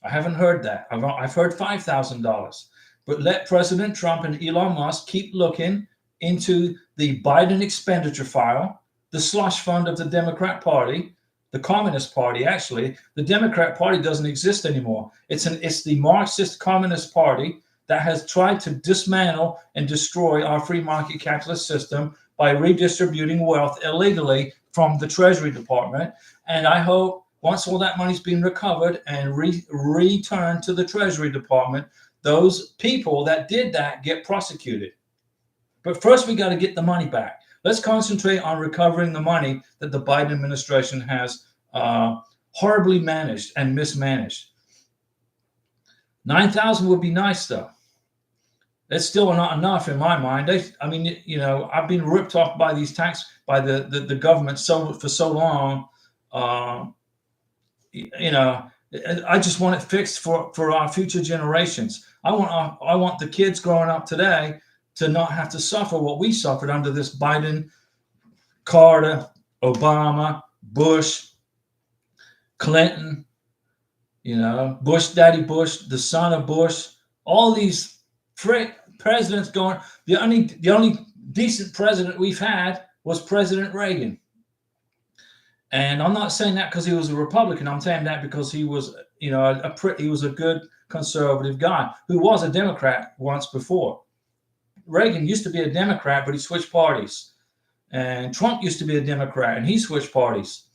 I haven't heard that. I've heard $5,000. But let President Trump and Elon Musk keep looking into the Biden expenditure file, the slush fund of the Democrat Party, the Communist Party. Actually, the Democrat Party doesn't exist anymore. It's the Marxist Communist Party that has tried to dismantle and destroy our free market capitalist system by redistributing wealth illegally from the Treasury Department. And I hope once all that money's been recovered and returned to the Treasury Department, those people that did that get prosecuted. But first, we got to get the money back. Let's concentrate on recovering the money that the Biden administration has horribly managed and mismanaged. 9,000 would be nice, though. It's still not enough in my mind. I've been ripped off by these by the government for so long. I just want it fixed for our future generations. I want the kids growing up today to not have to suffer what we suffered under this Biden, Carter, Obama, Bush, Clinton, Bush, Daddy Bush, the son of Bush, all these presidents going. The only decent president we've had was President Reagan. And I'm not saying that because he was a Republican. I'm saying that because he was, he was a good conservative guy who was a Democrat once before. Reagan used to be a Democrat, but he switched parties. And Trump used to be a Democrat, and he switched parties.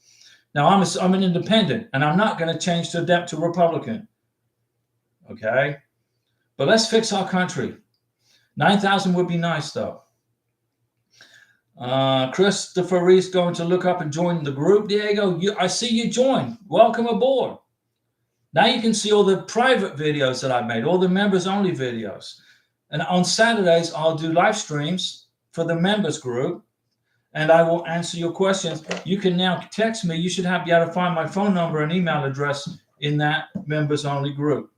Now I'm an independent, and I'm not going to change to adapt to Republican. Okay, but let's fix our country. 9,000 would be nice, though. Christopher Reese going to look up and join the group. Diego, I see you joined. Welcome aboard. Now you can see all the private videos that I've made, all the members only videos. And on Saturdays, I'll do live streams for the members group, and I will answer your questions. You can now text me. You should be able to find my phone number and email address in that members only group.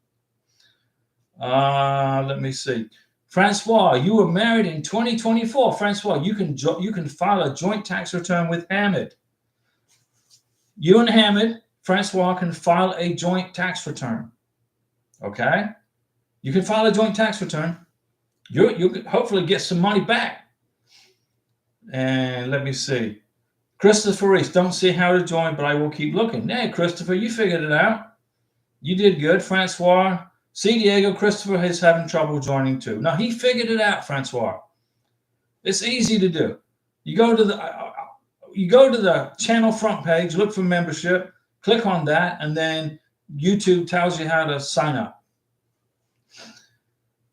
Let me see. Francois, you were married in 2024. Francois, you can file a joint tax return with Hamid. You and Hamid, Francois, can file a joint tax return. Okay? You can file a joint tax return. You can hopefully get some money back. And let me see. Christopher Reese, don't see how to join, but I will keep looking. Hey, Christopher, you figured it out. You did good. Francois. See, Diego, Christopher is having trouble joining too. Now, he figured it out, Francois. It's easy to do. You go to the channel front page, look for membership, click on that, and then YouTube tells you how to sign up.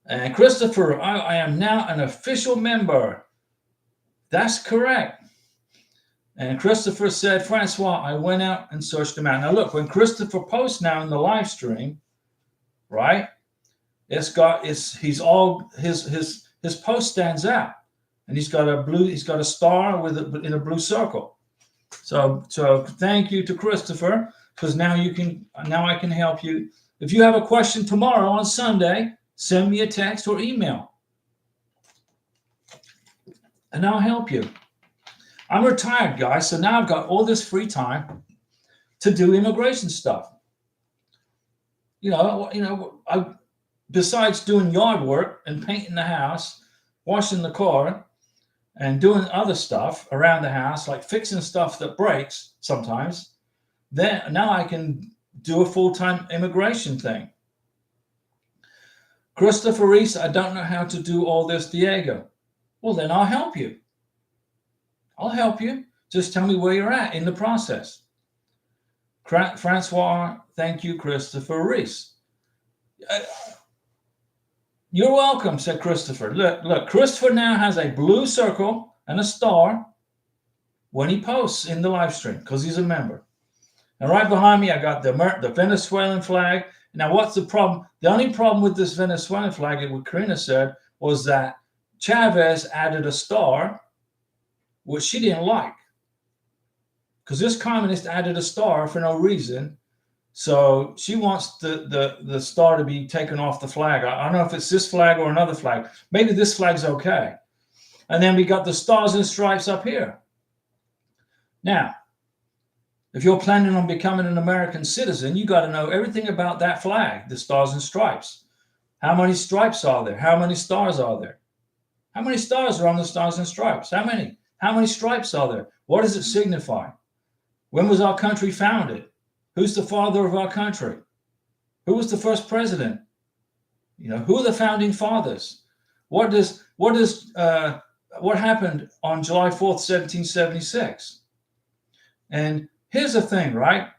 And Christopher, I am now an official member. That's correct. And Christopher said, Francois, I went out and searched him out. Now, look, when Christopher posts now in the live stream, right? His post stands out, and he's got a star in a blue circle. So thank you to Christopher, because now I can help you. If you have a question tomorrow on Sunday, send me a text or email, and I'll help you. I'm retired, guys, so now I've got all this free time to do immigration stuff. Besides doing yard work and painting the house, washing the car, and doing other stuff around the house, like fixing stuff that breaks sometimes, now I can do a full-time immigration thing. Christopher Reese, I don't know how to do all this, Diego. Well, then I'll help you. Just tell me where you're at in the process. Francois, thank you, Christopher Reese. You're welcome, said Christopher. Look, Christopher now has a blue circle and a star when he posts in the live stream because he's a member. And right behind me, I got the Venezuelan flag. Now, what's the problem? The only problem with this Venezuelan flag, what Karina said, was that Chavez added a star, which she didn't like. Because this communist added a star for no reason. So she wants the star to be taken off the flag. I don't know if it's this flag or another flag. Maybe this flag's okay. And then we got the stars and stripes up here. Now, If you're planning on becoming an American citizen, you got to know everything about that flag, the stars and stripes. How many stripes are there? How many stars are there? How many stars are on the stars and stripes? How many? How many stripes are there? What does it signify? When was our country founded? Who's the father of our country? Who was the first president? Who are the founding fathers? What happened on July 4th, 1776? And here's the thing, right?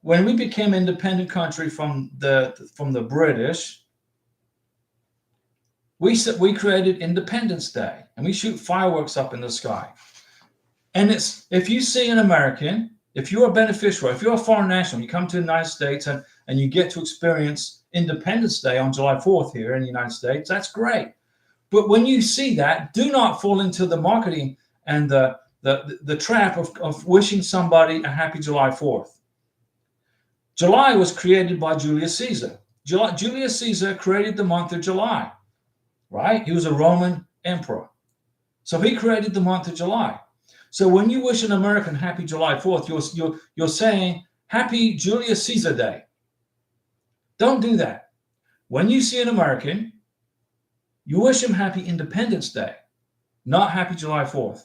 When we became an independent country from the British, we created Independence Day, and we shoot fireworks up in the sky. And if you see an American, if you're a beneficiary, if you're a foreign national, you come to the United States and you get to experience Independence Day on July 4th here in the United States, that's great. But when you see that, do not fall into the marketing and the trap of wishing somebody a happy July 4th. July was created by Julius Caesar. Julius Caesar created the month of July, right? He was a Roman emperor. So he created the month of July. So when you wish an American happy July 4th, you're saying happy Julius Caesar Day. Don't do that. When you see an American, you wish him happy Independence Day, not happy July 4th.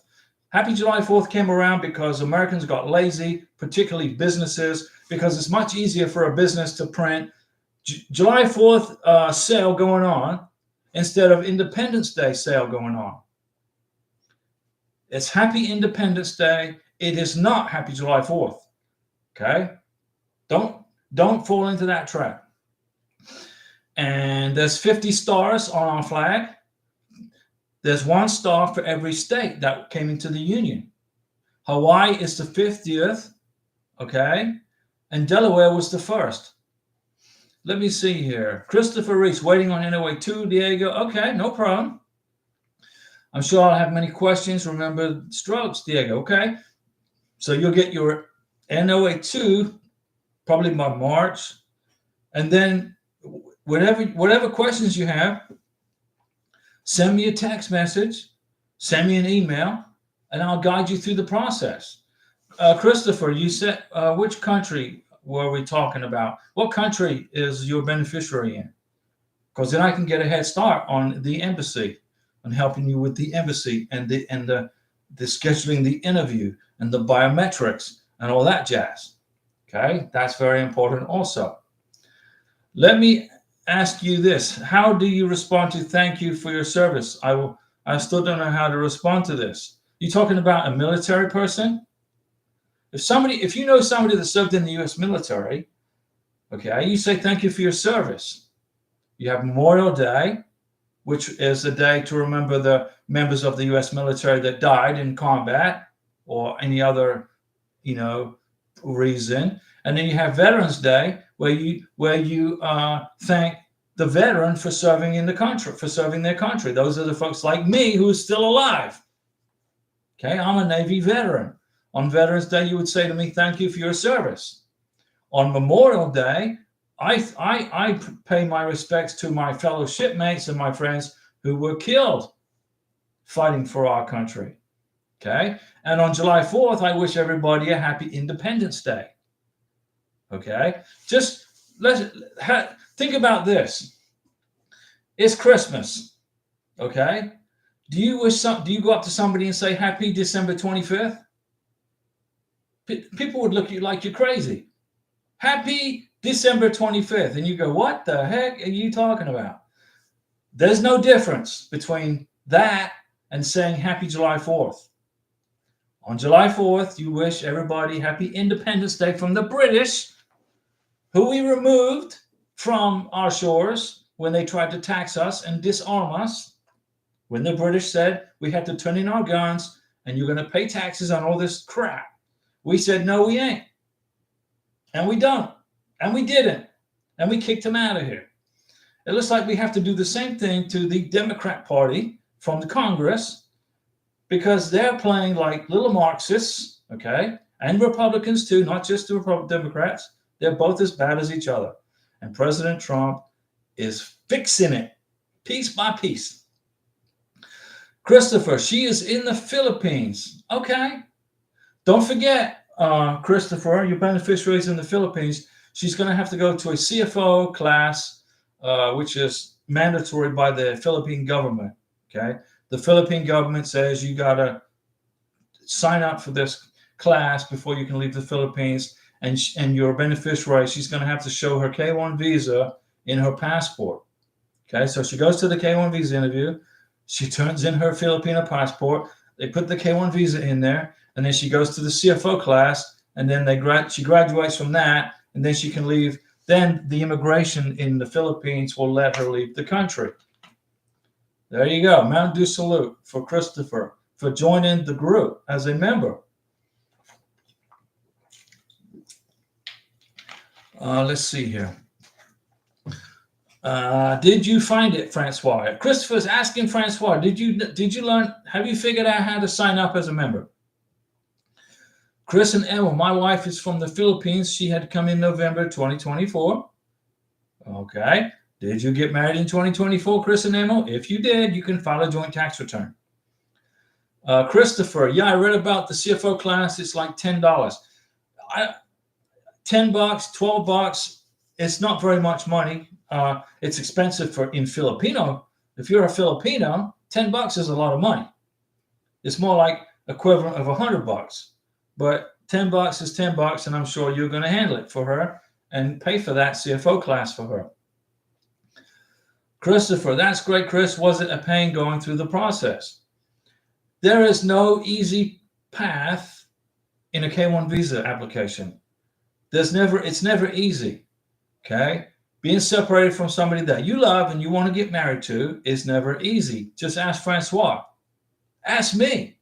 Happy July 4th came around because Americans got lazy, particularly businesses, because it's much easier for a business to print July 4th sale going on instead of Independence Day sale going on. It's happy Independence Day. It is not happy July 4th. Okay? Don't fall into that trap. And there's 50 stars on our flag. There's 1 star for every state that came into the Union. Hawaii is the 50th, okay? And Delaware was the 1st. Let me see here. Christopher Reese, waiting on NOA 2, Diego. Okay, no problem. I'm sure I'll have many questions. Remember strokes, Diego, okay? So you'll get your NOA 2 probably by March. And then whatever questions you have, send me a text message, send me an email, and I'll guide you through the process. Christopher, you said, which country were we talking about? What country is your beneficiary in? Because then I can get a head start on the embassy, on helping you with the embassy and the scheduling the interview and the biometrics and all that jazz. Okay, that's very important also. Let me ask you this. How do you respond to thank you for your service? I still don't know how to respond to this. You talking about a military person? If you know somebody that served in the U.S. military, okay, you say thank you for your service. You have Memorial Day, which is a day to remember the members of the U.S. military that died in combat or any other, reason. And then you have Veterans Day, where you thank the veteran for serving in the country, for serving their country. Those are the folks like me who is still alive. Okay, I'm a Navy veteran. On Veterans Day, you would say to me, thank you for your service. On Memorial Day, I pay my respects to my fellow shipmates and my friends who were killed fighting for our country. Okay, and on July 4th, I wish everybody a happy Independence Day. Okay, just think about this. It's Christmas. Okay, do you go up to somebody and say happy December 25th? People would look at you like you're crazy. Happy December 25th. And you go, what the heck are you talking about? There's no difference between that and saying happy July 4th. On July 4th, you wish everybody happy Independence Day from the British, who we removed from our shores when they tried to tax us and disarm us. When the British said we had to turn in our guns and you're going to pay taxes on all this crap. We said, no, we ain't. And we don't. And we didn't. And we kicked them out of here. It looks like we have to do the same thing to the Democrat Party from the Congress, because they're playing like little Marxists, okay? And Republicans too, not just the Democrats. They're both as bad as each other. And President Trump is fixing it piece by piece. Christopher, she is in the Philippines. Okay. Don't forget, Christopher, your beneficiary is in the Philippines. She's going to have to go to a CFO class, which is mandatory by the Philippine government. Okay, the Philippine government says you got to sign up for this class before you can leave the Philippines. And your beneficiary, she's going to have to show her K-1 visa in her passport. Okay, so she goes to the K-1 visa interview. She turns in her Filipino passport. They put the K-1 visa in there, and then she goes to the CFO class, and then she graduates from that, and then she can leave. Then the immigration in the Philippines will let her leave the country. There you go. Mount Dew salute for Christopher for joining the group as a member. Let's see here. Did you find it, Francois? Christopher's asking Francois, did you learn? Have you figured out how to sign up as a member? Chris and Emma, my wife is from the Philippines. She had come in November 2024. Okay. Did you get married in 2024, Chris and Emma? If you did, you can file a joint tax return. Christopher, yeah, I read about the CFO class. It's like $10. $10, $12. It's not very much money. It's expensive in Filipino. If you're a Filipino, $10 is a lot of money. It's more like equivalent of $100. But $10 is $10, and I'm sure you're going to handle it for her and pay for that CFO class for her. Christopher, that's great, Chris. Was it a pain going through the process? There is no easy path in a K-1 visa application. It's never easy. Okay? Being separated from somebody that you love and you want to get married to is never easy. Just ask Francois. Ask me.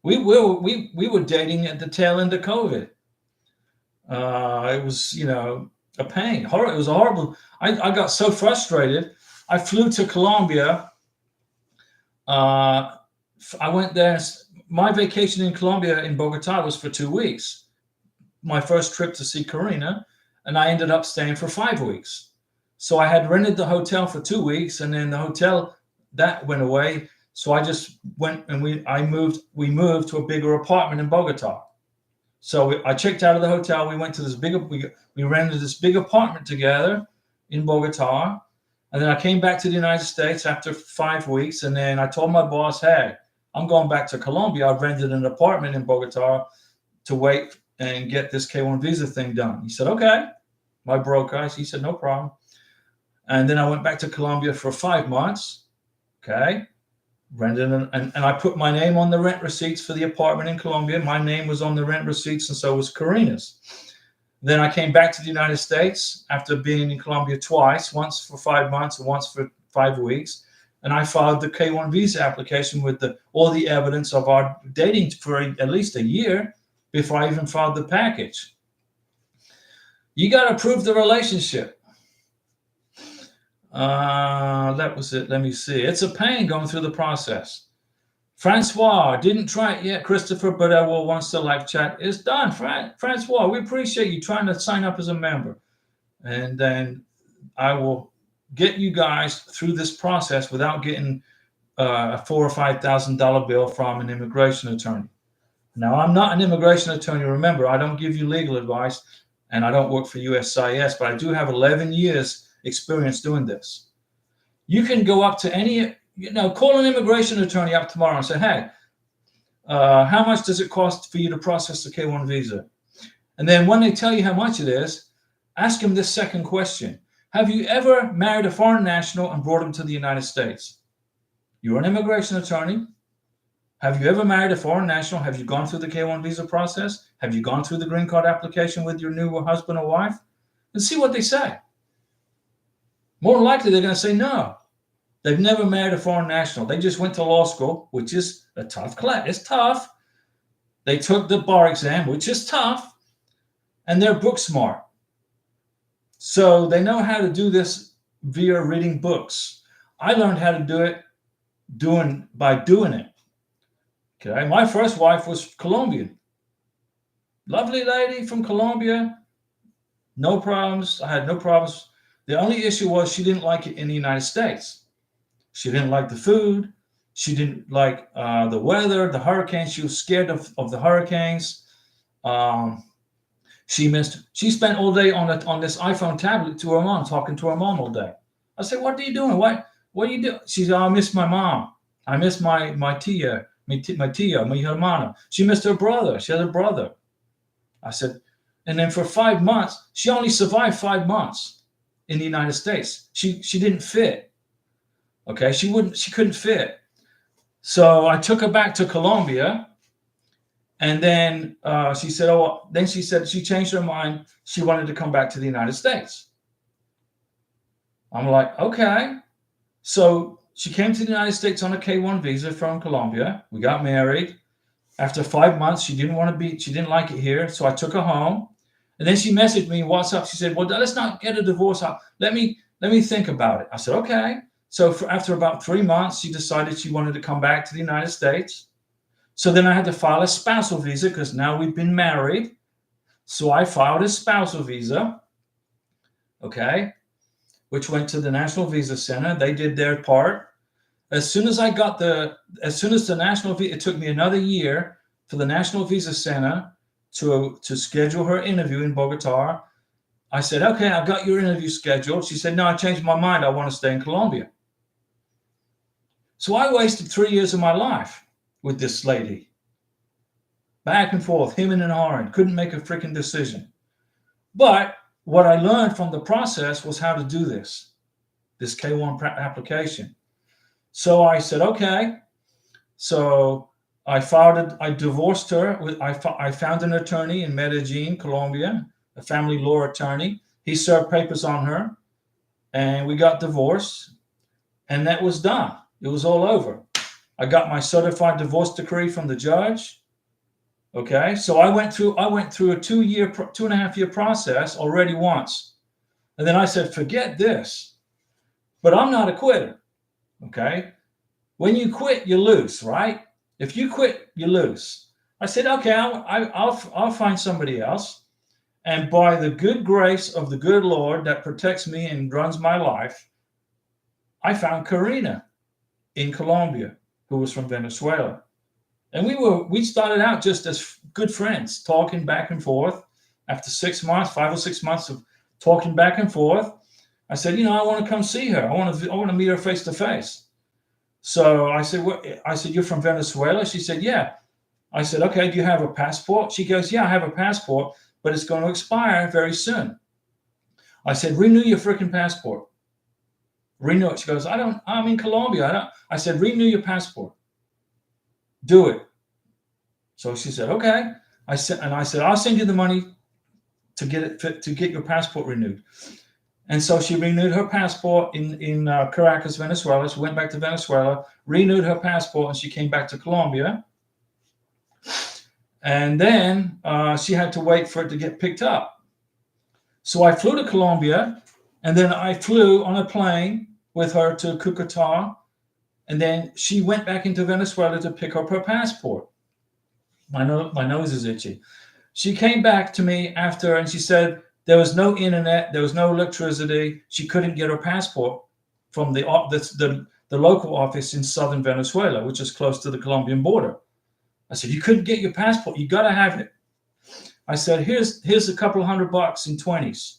We were dating at the tail end of COVID. It was, a pain. It was horrible. I got so frustrated. I flew to Colombia. I went there. My vacation in Colombia, in Bogota, was for 2 weeks. My first trip to see Karina, and I ended up staying for 5 weeks. So I had rented the hotel for 2 weeks, and then the hotel that went away. So I just went and we moved to a bigger apartment in Bogota. So I checked out of the hotel. We went to we rented this big apartment together in Bogota. And then I came back to the United States after 5 weeks. And then I told my boss, hey, I'm going back to Colombia. I've rented an apartment in Bogota to wait and get this K-1 visa thing done. He said, okay. My broker, he said, no problem. And then I went back to Colombia for 5 months. Okay. Rented and I put my name on the rent receipts for the apartment in Colombia. My name was on the rent receipts, and so was Karina's. Then I came back to the United States after being in Colombia twice, once for 5 months and once for 5 weeks. And I filed the K-1 visa application with all the evidence of our dating for at least a year before I even filed the package. You got to prove the relationship. That was it. Let me see. It's a pain going through the process. Francois, didn't try it yet, Christopher, but I will once the live chat is done. Francois, we appreciate you trying to sign up as a member. And then I will get you guys through this process without getting a $4,000 or $5,000 bill from an immigration attorney. Now, I'm not an immigration attorney. Remember, I don't give you legal advice, and I don't work for USCIS, but I do have 11 years experience doing this. You can go up to any, call an immigration attorney up tomorrow and say, hey, how much does it cost for you to process the K-1 visa? And then when they tell you how much it is, ask them this second question. Have you ever married a foreign national and brought him to the United States? You're an immigration attorney. Have you ever married a foreign national? Have you gone through the K-1 visa process? Have you gone through the green card application with your new husband or wife? And see what they say. More than likely, they're going to say no. They've never married a foreign national. They just went to law school, which is a tough class. It's tough. They took the bar exam, which is tough. And they're book smart. So they know how to do this via reading books. I learned how to do it by doing it. Okay, my first wife was Colombian. Lovely lady from Colombia. No problems. I had no problems. The only issue was she didn't like it in the United States. She didn't like the food. She didn't like the weather, the hurricanes. She was scared of the hurricanes. Um, she spent all day on this iPhone tablet to her mom, talking to her mom all day. I said, what are you doing? What are you doing? She said, oh, I miss my mom. I miss my tia, my hermana. She missed her brother. She had a brother. I said, and then for 5 months, she only survived 5 months in the United States. She didn't fit. Okay, she couldn't fit. So I took her back to Colombia, and then she said, oh, then she said she changed her mind. She wanted to come back to the United States. I'm like, okay. So she came to the United States on a K-1 visa from Colombia. We got married. After 5 months, she didn't like it here. So I took her home. And then she messaged me WhatsApp. She said, well, let's not get a divorce. Let me think about it. I said, okay. So after about 3 months, she decided she wanted to come back to the United States. So then I had to file a spousal visa because now we've been married. So I filed a spousal visa, okay, which went to the National Visa Center. They did their part. As soon as the National Visa, it took me another year for the National Visa Center to schedule her interview in Bogota. I said, okay, I've got your interview scheduled. She said, no, I changed my mind. I want to stay in Colombia. So I wasted 3 years of my life with this lady. Back and forth, him and hawing, couldn't make a freaking decision. But what I learned from the process was how to do this K-1 application. So I said, okay. So I divorced her. I found an attorney in Medellin, Colombia, a family law attorney. He served papers on her, and we got divorced, and that was done. It was all over. I got my certified divorce decree from the judge. Okay, so I went through a 2.5 year process already once, and then I said, forget this. But I'm not a quitter. Okay, when you quit, you lose, right? If you quit, you lose. I said, okay, I'll find somebody else, and by the good grace of the good Lord that protects me and runs my life, I found Karina in Colombia, who was from Venezuela. And we started out just as good friends, talking back and forth. After 6 months, 5 or 6 months of talking back and forth, I said, I want to come see her. I want to meet her face to face. So I said, you're from Venezuela? She said, yeah. I said, okay, do you have a passport? She goes, yeah, I have a passport, but it's going to expire very soon. I said, renew your freaking passport. Renew it. She goes, I'm in Colombia. I said, renew your passport. Do it. So she said, okay. I said, I'll send you the money to get your passport renewed. And so she renewed her passport in Caracas, Venezuela. She went back to Venezuela, renewed her passport, and she came back to Colombia. And then she had to wait for it to get picked up. So I flew to Colombia, and then I flew on a plane with her to Cucuta. And then she went back into Venezuela to pick up her passport. My nose is itchy. She came back to me after, and she said there was no internet, there was no electricity. She couldn't get her passport from the local office in southern Venezuela, which is close to the Colombian border. I said, you couldn't get your passport. You got to have it. I said, here's a couple of $100 in 20s.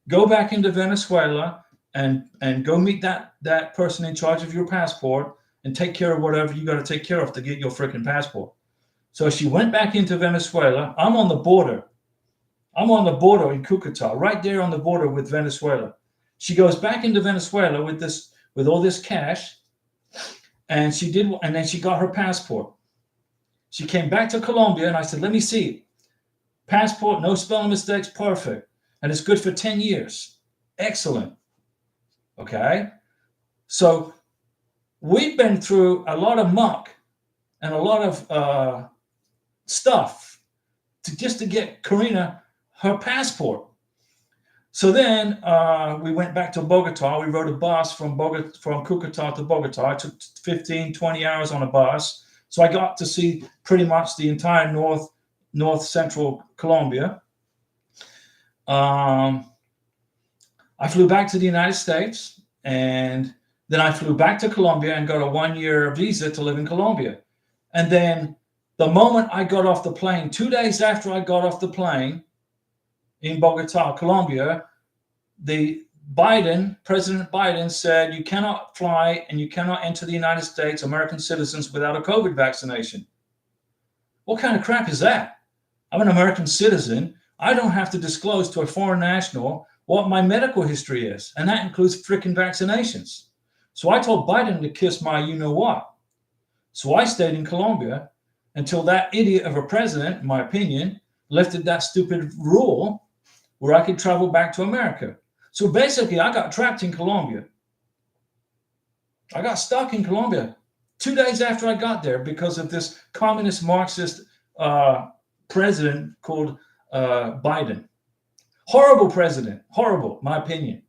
Go back into Venezuela and go meet that person in charge of your passport and take care of whatever you got to take care of to get your freaking passport. So she went back into Venezuela. I'm on the border in Cucuta, right there on the border with Venezuela. She goes back into Venezuela with all this cash, and then she got her passport. She came back to Colombia, and I said, let me see it. Passport, no spelling mistakes, perfect. And it's good for 10 years. Excellent. Okay? So we've been through a lot of muck and a lot of stuff to get Karina her passport. So then we went back to Bogota. We rode a bus from Cucuta to Bogota. It took 15, 20 hours on a bus. So I got to see pretty much the entire north central Colombia. I flew back to the United States, and then I flew back to Colombia and got a 1-year visa to live in Colombia. And then The moment I got off the plane, 2 days after I got off the plane in Bogota, Colombia, President Biden said, you cannot fly and you cannot enter the United States, American citizens, without a COVID vaccination. What kind of crap is that? I'm an American citizen. I don't have to disclose to a foreign national what my medical history is, and that includes freaking vaccinations. So I told Biden to kiss my you-know-what. So I stayed in Colombia until that idiot of a president, in my opinion, lifted that stupid rule where I could travel back to America. So basically, I got trapped in Colombia. I got stuck in Colombia 2 days after I got there because of this communist Marxist president called Biden. Horrible president. Horrible, my opinion.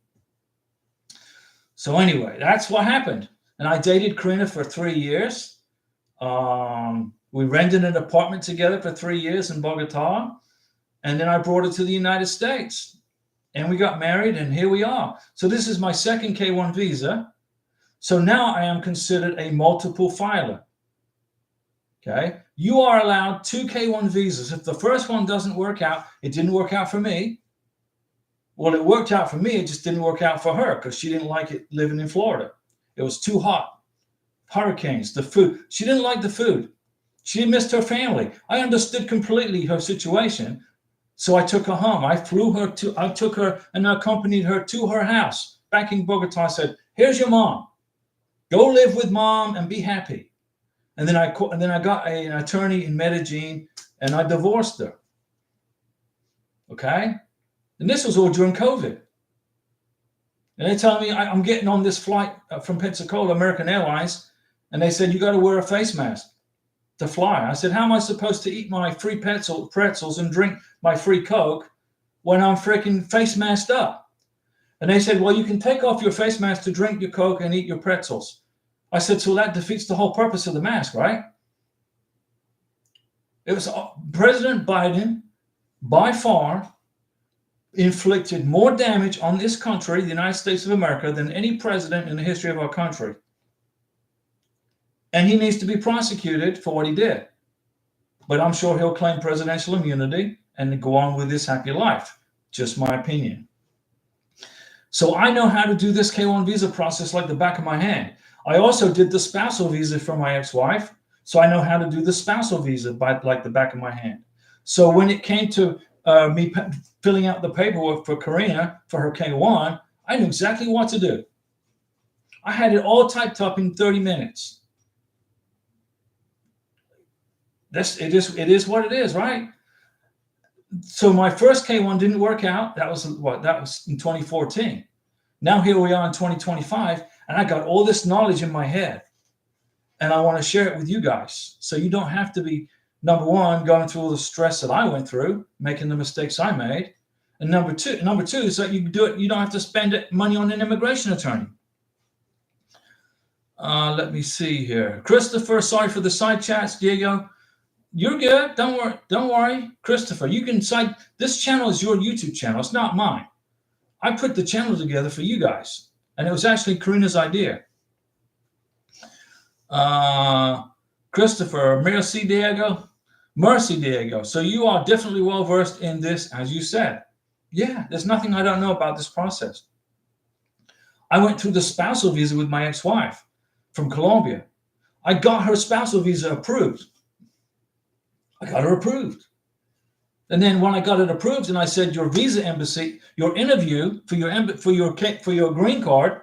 So anyway, that's what happened. And I dated Karina for 3 years. We rented an apartment together for 3 years in Bogota. And then I brought her to the United States. And we got married, and here we are. So this is my second K-1 visa. So now I am considered a multiple filer. Okay? You are allowed 2 K-1 visas. If the first one doesn't work out, it didn't work out for me. Well, it worked out for me. It just didn't work out for her because she didn't like it living in Florida. It was too hot. Hurricanes, the food. She didn't like the food. She missed her family. I understood completely her situation. So I took her home. I took her and accompanied her to her house back in Bogota. I said, here's your mom. Go live with mom and be happy. And then I got an attorney in Medellin and I divorced her. Okay? And this was all during COVID. And they tell me I'm getting on this flight from Pensacola, American Airlines, and they said, you got to wear a face mask to fly. I said, how am I supposed to eat my free pretzels and drink my free Coke when I'm freaking face masked up? And they said, well, you can take off your face mask to drink your Coke and eat your pretzels. I said, so that defeats the whole purpose of the mask, right? It was President Biden, by far, inflicted more damage on this country, the United States of America, than any president in the history of our country. And he needs to be prosecuted for what he did. But I'm sure he'll claim presidential immunity and go on with his happy life. Just my opinion. So I know how to do this K-1 visa process like the back of my hand. I also did the spousal visa for my ex-wife. So I know how to do the spousal visa like the back of my hand. So when it came to me filling out the paperwork for Karina for her K-1, I knew exactly what to do. I had it all typed up in 30 minutes. It is what it is, right? So my first K-1 didn't work out. That was in 2014. Now here we are in 2025, and I got all this knowledge in my head, and I want to share it with you guys, so you don't have to be, number one, going through all the stress that I went through, making the mistakes I made, and number two is that you do it. You don't have to spend money on an immigration attorney. Let me see here, Christopher. Sorry for the side chats, Diego. You're good. Don't worry, Christopher. You can cite. This channel is your YouTube channel. It's not mine. I put the channel together for you guys, and it was actually Karina's idea. Christopher, Mercy Diego. So you are definitely well versed in this, as you said. Yeah, there's nothing I don't know about this process. I went through the spousal visa with my ex-wife from Colombia. I got her spousal visa approved. I got her approved. And then when I got it approved and I said, your visa embassy, your interview for your green card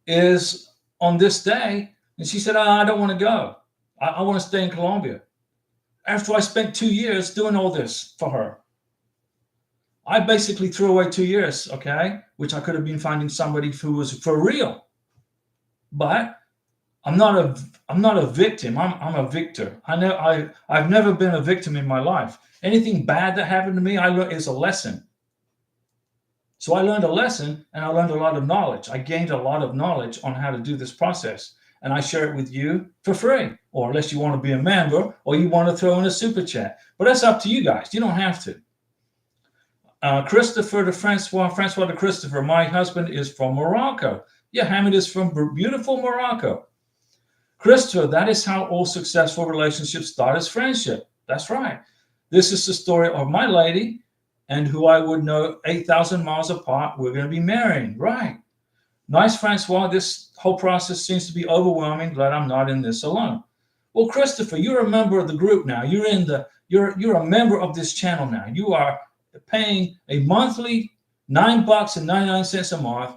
is on this day. And she said, I don't want to go. I want to stay in Colombia. After I spent 2 years doing all this for her. I basically threw away 2 years, okay, which I could have been finding somebody who was for real. But I'm not a victim. I'm a victor. I've never been a victim in my life. Anything bad that happened to me, I learned is a lesson. So I learned a lesson, and I learned a lot of knowledge. I gained a lot of knowledge on how to do this process, and I share it with you for free, or unless you want to be a member or you want to throw in a super chat. But that's up to you guys. You don't have to. Christopher to Francois to Christopher. My husband is from Morocco. Yeah, Hamid is from beautiful Morocco. Christopher, that is how all successful relationships start, as friendship. That's right. This is the story of my lady and who I would know 8,000 miles apart. We're going to be marrying. Right. Nice, Francois. This whole process seems to be overwhelming. Glad I'm not in this alone. Well, Christopher, you're a member of the group now. You're a member of this channel now. You are paying a monthly $9.99 a month,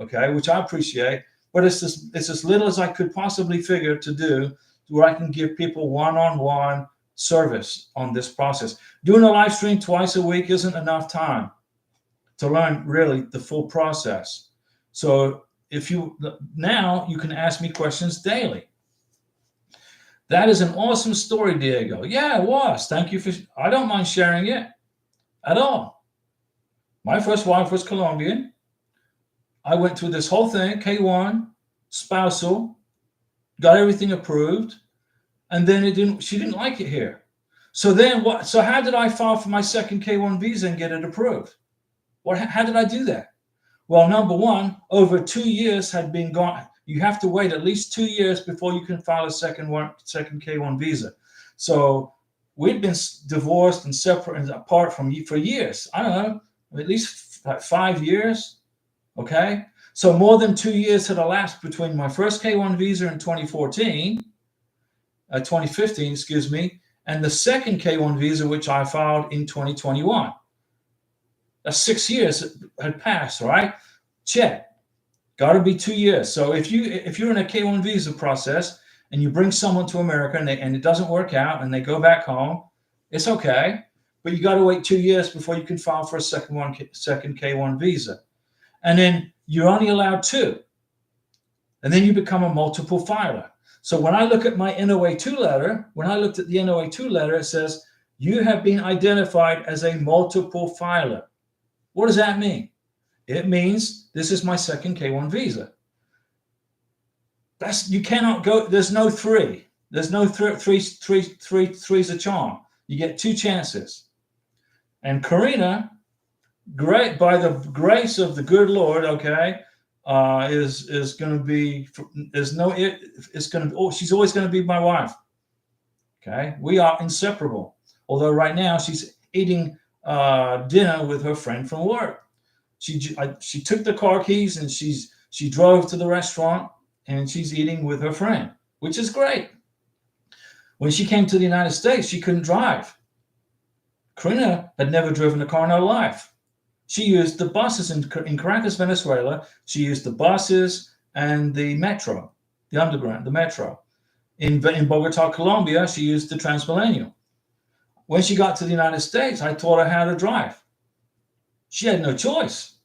okay, which I appreciate. But it's as little as I could possibly figure to do, where I can give people one-on-one service on this process. Doing a live stream twice a week isn't enough time to learn really the full process. So now you can ask me questions daily. That is an awesome story, Diego. Yeah, it was. Thank you I don't mind sharing it at all. My first wife was Colombian. I went through this whole thing, K1, spousal, got everything approved, and then she didn't like it here. So then what? So how did I file for my second K1 visa and get it approved? How did I do that? Well, number one, over 2 years had been gone. You have to wait at least 2 years before you can file a second K1 visa. So we'd been divorced and separate and apart for years. I don't know, at least like 5 years. Okay, so more than 2 years had elapsed between my first K1 visa in 2015, excuse me, and the second K1 visa, which I filed in 2021. That's 6 years had passed, right? Check. Got to be 2 years. So if you're in a K1 visa process and you bring someone to America and it doesn't work out and they go back home, it's okay, but you got to wait 2 years before you can file for a second K1 visa. And then you're only allowed 2. And then you become a multiple filer. So when I look at my NOA2 letter, when I looked at the NOA2 letter, it says, you have been identified as a multiple filer. What does that mean? It means this is my second K1 visa. You cannot go, there's no 3. There's no three's a charm. You get 2 chances. And Karina, great, by the grace of the good Lord, okay, is going to be, she's always going to be my wife. Okay, we are inseparable. Although right now she's eating dinner with her friend from work. She took the car keys and she drove to the restaurant and she's eating with her friend, which is great. When she came to the United States, she couldn't drive. Karina had never driven a car in her life. She used the buses in Caracas, Venezuela. She used the buses and the metro, the underground, the metro. In Bogota, Colombia, she used the Transmilenio. When she got to the United States, I taught her how to drive. She had no choice.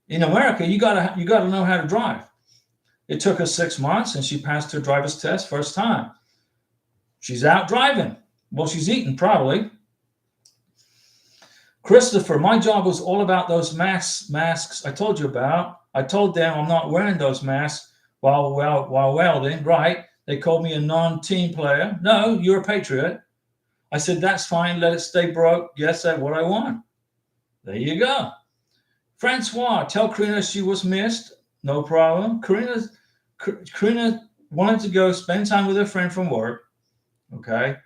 In America, you gotta know how to drive. It took her 6 months, and she passed her driver's test first time. She's out driving. Well, she's eating probably. Christopher, my job was all about those masks I told you about. I told them I'm not wearing those masks while welding. Right? They called me a non-team player. No, you're a patriot. I said, that's fine. Let it stay broke. Yes, that's what I want. There you go. Francois, tell Karina she was missed. No problem. Karina wanted to go spend time with her friend from work. Okay.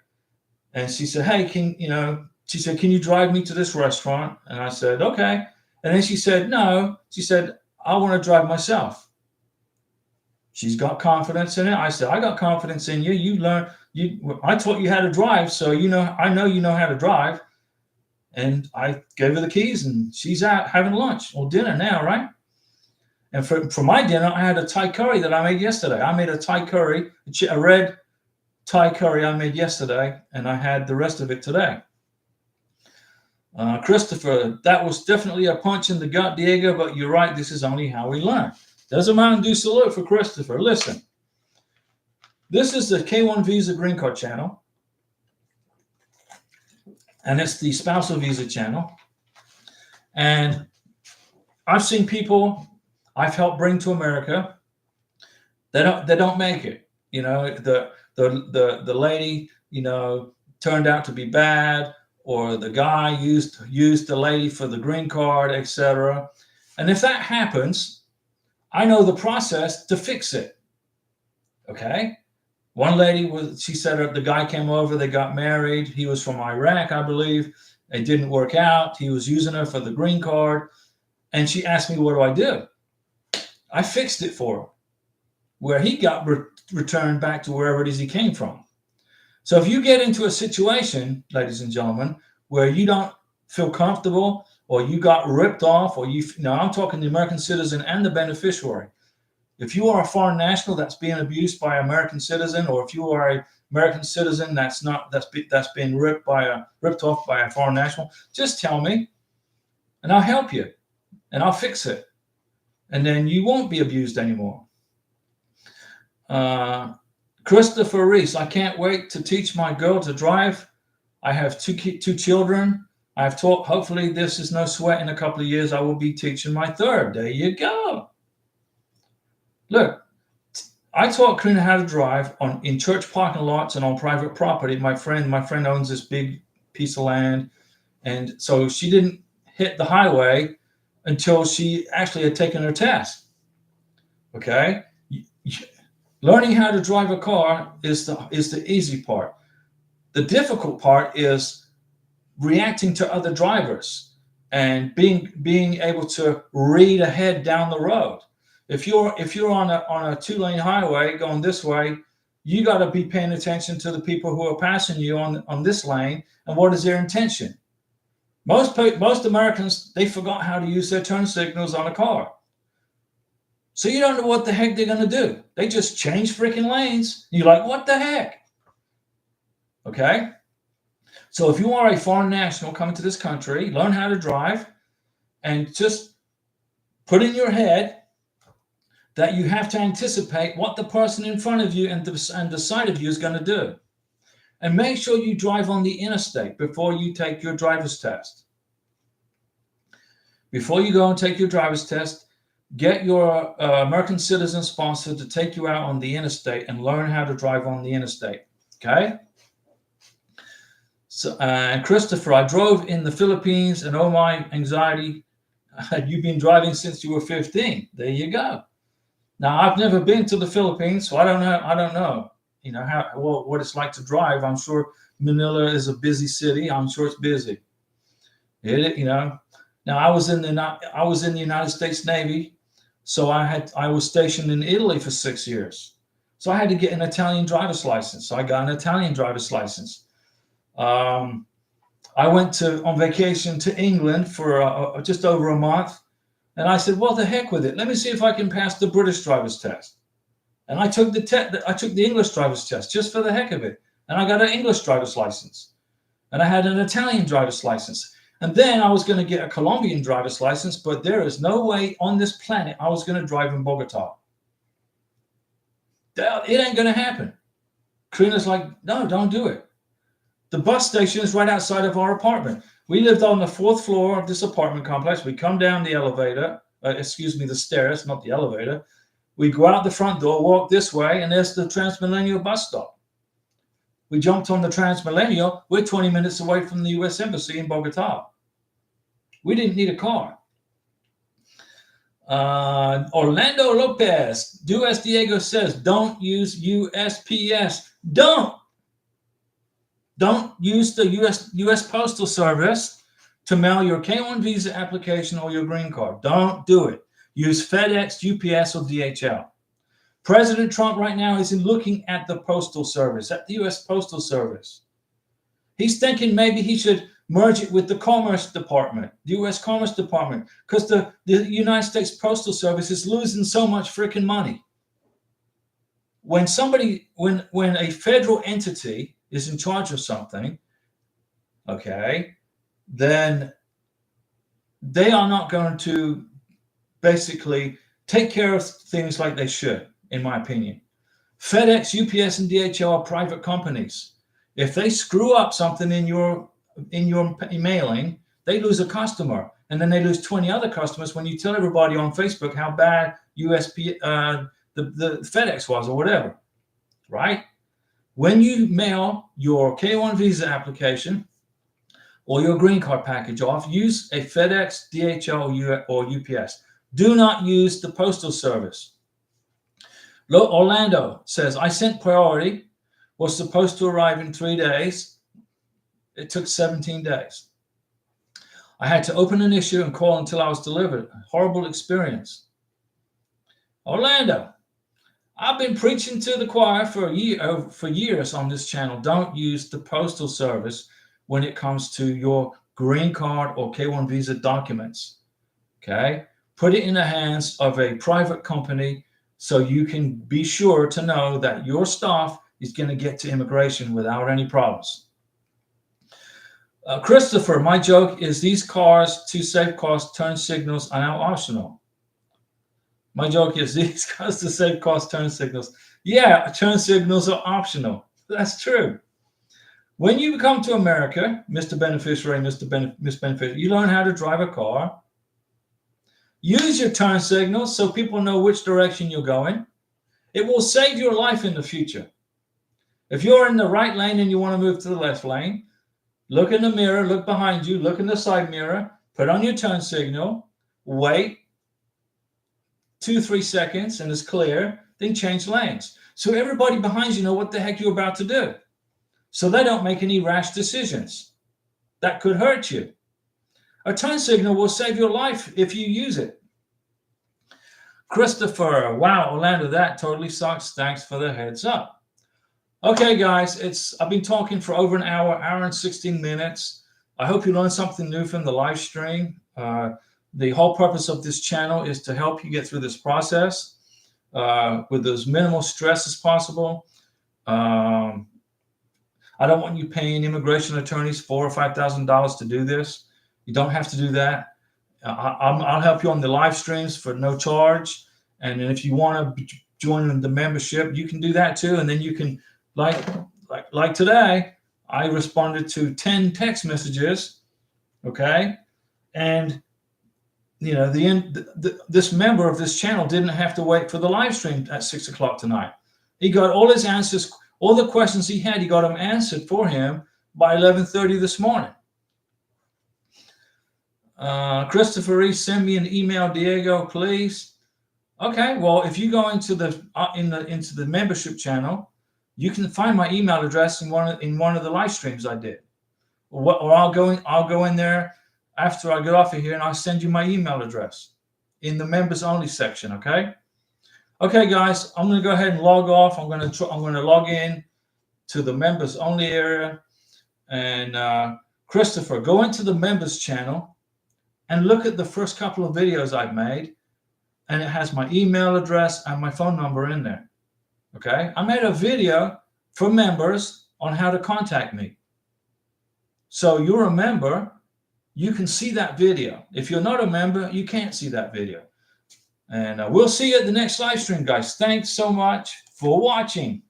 And she said, hey, can you drive me to this restaurant? And I said, okay. And then she said, no. She said, I want to drive myself. She's got confidence in it. I said, I got confidence in you. I taught you how to drive. So, I know you know how to drive. And I gave her the keys and she's out having lunch or dinner now, right? And for my dinner, I had a Thai curry that I made yesterday. I made a Thai curry, a red Thai curry I made yesterday, and I had the rest of it today. Christopher, that was definitely a punch in the gut, Diego, but you're right. This is only how we learn. There's a Mountain Dew salute for Christopher. Listen, this is the K1 Visa Green Card channel, and it's the spousal visa channel. And I've seen people I've helped bring to America. They don't make it. The lady, turned out to be bad, or the guy used the lady for the green card, etc. And if that happens, I know the process to fix it. Okay. One lady she said the guy came over, they got married. He was from Iraq, I believe. It didn't work out. He was using her for the green card. And she asked me, what do I do? I fixed it for him, where he got returned back to wherever it is he came from. So if you get into a situation, ladies and gentlemen, where you don't feel comfortable or you got ripped off, or I'm talking the American citizen and the beneficiary. If you are a foreign national that's being abused by an American citizen, or if you are an American citizen that's been ripped off by a foreign national, just tell me, and I'll help you, and I'll fix it, and then you won't be abused anymore. Christopher Reese, I can't wait to teach my girl to drive. I have two children. I've taught. Hopefully, this is no sweat. In a couple of years, I will be teaching my third. There you go. Look, I taught Karina how to drive in church parking lots and on private property. My friend owns this big piece of land, and so she didn't hit the highway until she actually had taken her test. Okay, learning how to drive a car is the easy part. The difficult part is reacting to other drivers and being able to read ahead down the road. If you're on a 2-lane highway going this way, you got to be paying attention to the people who are passing you on this lane and what is their intention. Most Americans, they forgot how to use their turn signals on a car. So you don't know what the heck they're going to do. They just change freaking lanes. You're like, what the heck? Okay? So if you are a foreign national coming to this country, learn how to drive and just put in your head that you have to anticipate what the person in front of you and the side of you is going to do. And make sure you drive on the interstate before you take your driver's test. Before you go and take your driver's test, get your American citizen sponsor to take you out on the interstate and learn how to drive on the interstate. Okay? So, Christopher, I drove in the Philippines, and oh my anxiety, you've been driving since you were 15. There you go. Now, I've never been to the Philippines, so I don't know, what it's like to drive. I'm sure Manila is a busy city. I'm sure it's busy. Now I was in the United States Navy, so I was stationed in Italy for 6 years. So I had to get an Italian driver's license. So I got an Italian driver's license. I went on vacation to England for just over a month, and I said, "Well, the heck with it. Let me see if I can pass the British driver's test." And I took the English driver's test just for the heck of it, and I got an English driver's license, and I had an Italian driver's license, and then I was going to get a Colombian driver's license, but there is no way on this planet I was going to drive in Bogota. It ain't going to happen. Karina's like, "No, don't do it." The bus station is right outside of our apartment. We lived on the 4th floor of this apartment complex. We come down the elevator, the stairs, not the elevator. We go out the front door, walk this way, and there's the Transmillennial bus stop. We jumped on the Transmillennial. We're 20 minutes away from the U.S. Embassy in Bogota. We didn't need a car. Orlando Lopez, Do As Diego says, don't use USPS. Don't use the U.S. Postal Service to mail your K-1 visa application or your green card. Don't do it. Use FedEx, UPS, or DHL. President Trump right now is looking at the Postal Service, at the U.S. Postal Service. He's thinking maybe he should merge it with the Commerce Department, the U.S. Commerce Department, because the United States Postal Service is losing so much freaking money. When a federal entity is in charge of something, okay, then they are not going to basically take care of things like they should, in my opinion. FedEx, UPS, and DHL are private companies. If they screw up something in your mailing, they lose a customer, and then they lose 20 other customers when you tell everybody on Facebook how bad the FedEx was or whatever, right? When you mail your K-1 visa application or your green card package off, use a FedEx, DHL, or UPS. Do not use the Postal Service. Orlando says, I sent priority, was supposed to arrive in 3 days. It took 17 days. I had to open an issue and call until I was delivered. Horrible experience. Orlando, I've been preaching to the choir for years on this channel. Don't use the postal service when it comes to your green card or K1 visa documents. Okay? Put it in the hands of a private company so you can be sure to know that your stuff is going to get to immigration without any problems. Christopher, my joke is these cars, 2 safe cars, turn signals are now optional. My joke is these cars, 2 safe cars, turn signals. Yeah, turn signals are optional. That's true. When you come to America, Mr. Beneficiary, Miss Beneficiary, you learn how to drive a car. Use your turn signals so people know which direction you're going. It will save your life in the future. If you're in the right lane and you want to move to the left lane, look in the mirror, look behind you, look in the side mirror, put on your turn signal, wait 2-3 seconds and it's clear, then change lanes. So everybody behind you know what the heck you're about to do. So they don't make any rash decisions. That could hurt you. A turn signal will save your life if you use it. Christopher, wow, Orlando, that totally sucks. Thanks for the heads up. Okay, guys, I've been talking for over an hour and 16 minutes. I hope you learned something new from the live stream. The whole purpose of this channel is to help you get through this process with as minimal stress as possible. I don't want you paying immigration attorneys $4,000 or $5,000 to do this. You don't have to do that. I'll help you on the live streams for no charge. And then if you want to join the membership, you can do that too. And then you can, like today, I responded to 10 text messages. Okay. And, you know, this member of this channel didn't have to wait for the live stream at 6 o'clock tonight. He got all his answers, all the questions he had, he got them answered for him by 11:30 this morning. Christopher Reese, send me an email, Diego, please. Okay, well, if you go into into the membership channel, you can find my email address in one of the live streams I did. Or I'll go in there after I get off of here and I'll send you my email address in the members only section. Okay. Okay, guys, I'm going to go ahead and log off. I'm going to log in to the members only area. And Christopher, go into the members channel and look at the first couple of videos I've made. And it has my email address and my phone number in there. Okay. I made a video for members on how to contact me. So you're a member, you can see that video. If you're not a member, you can't see that video. And we'll see you at the next live stream, guys. Thanks so much for watching.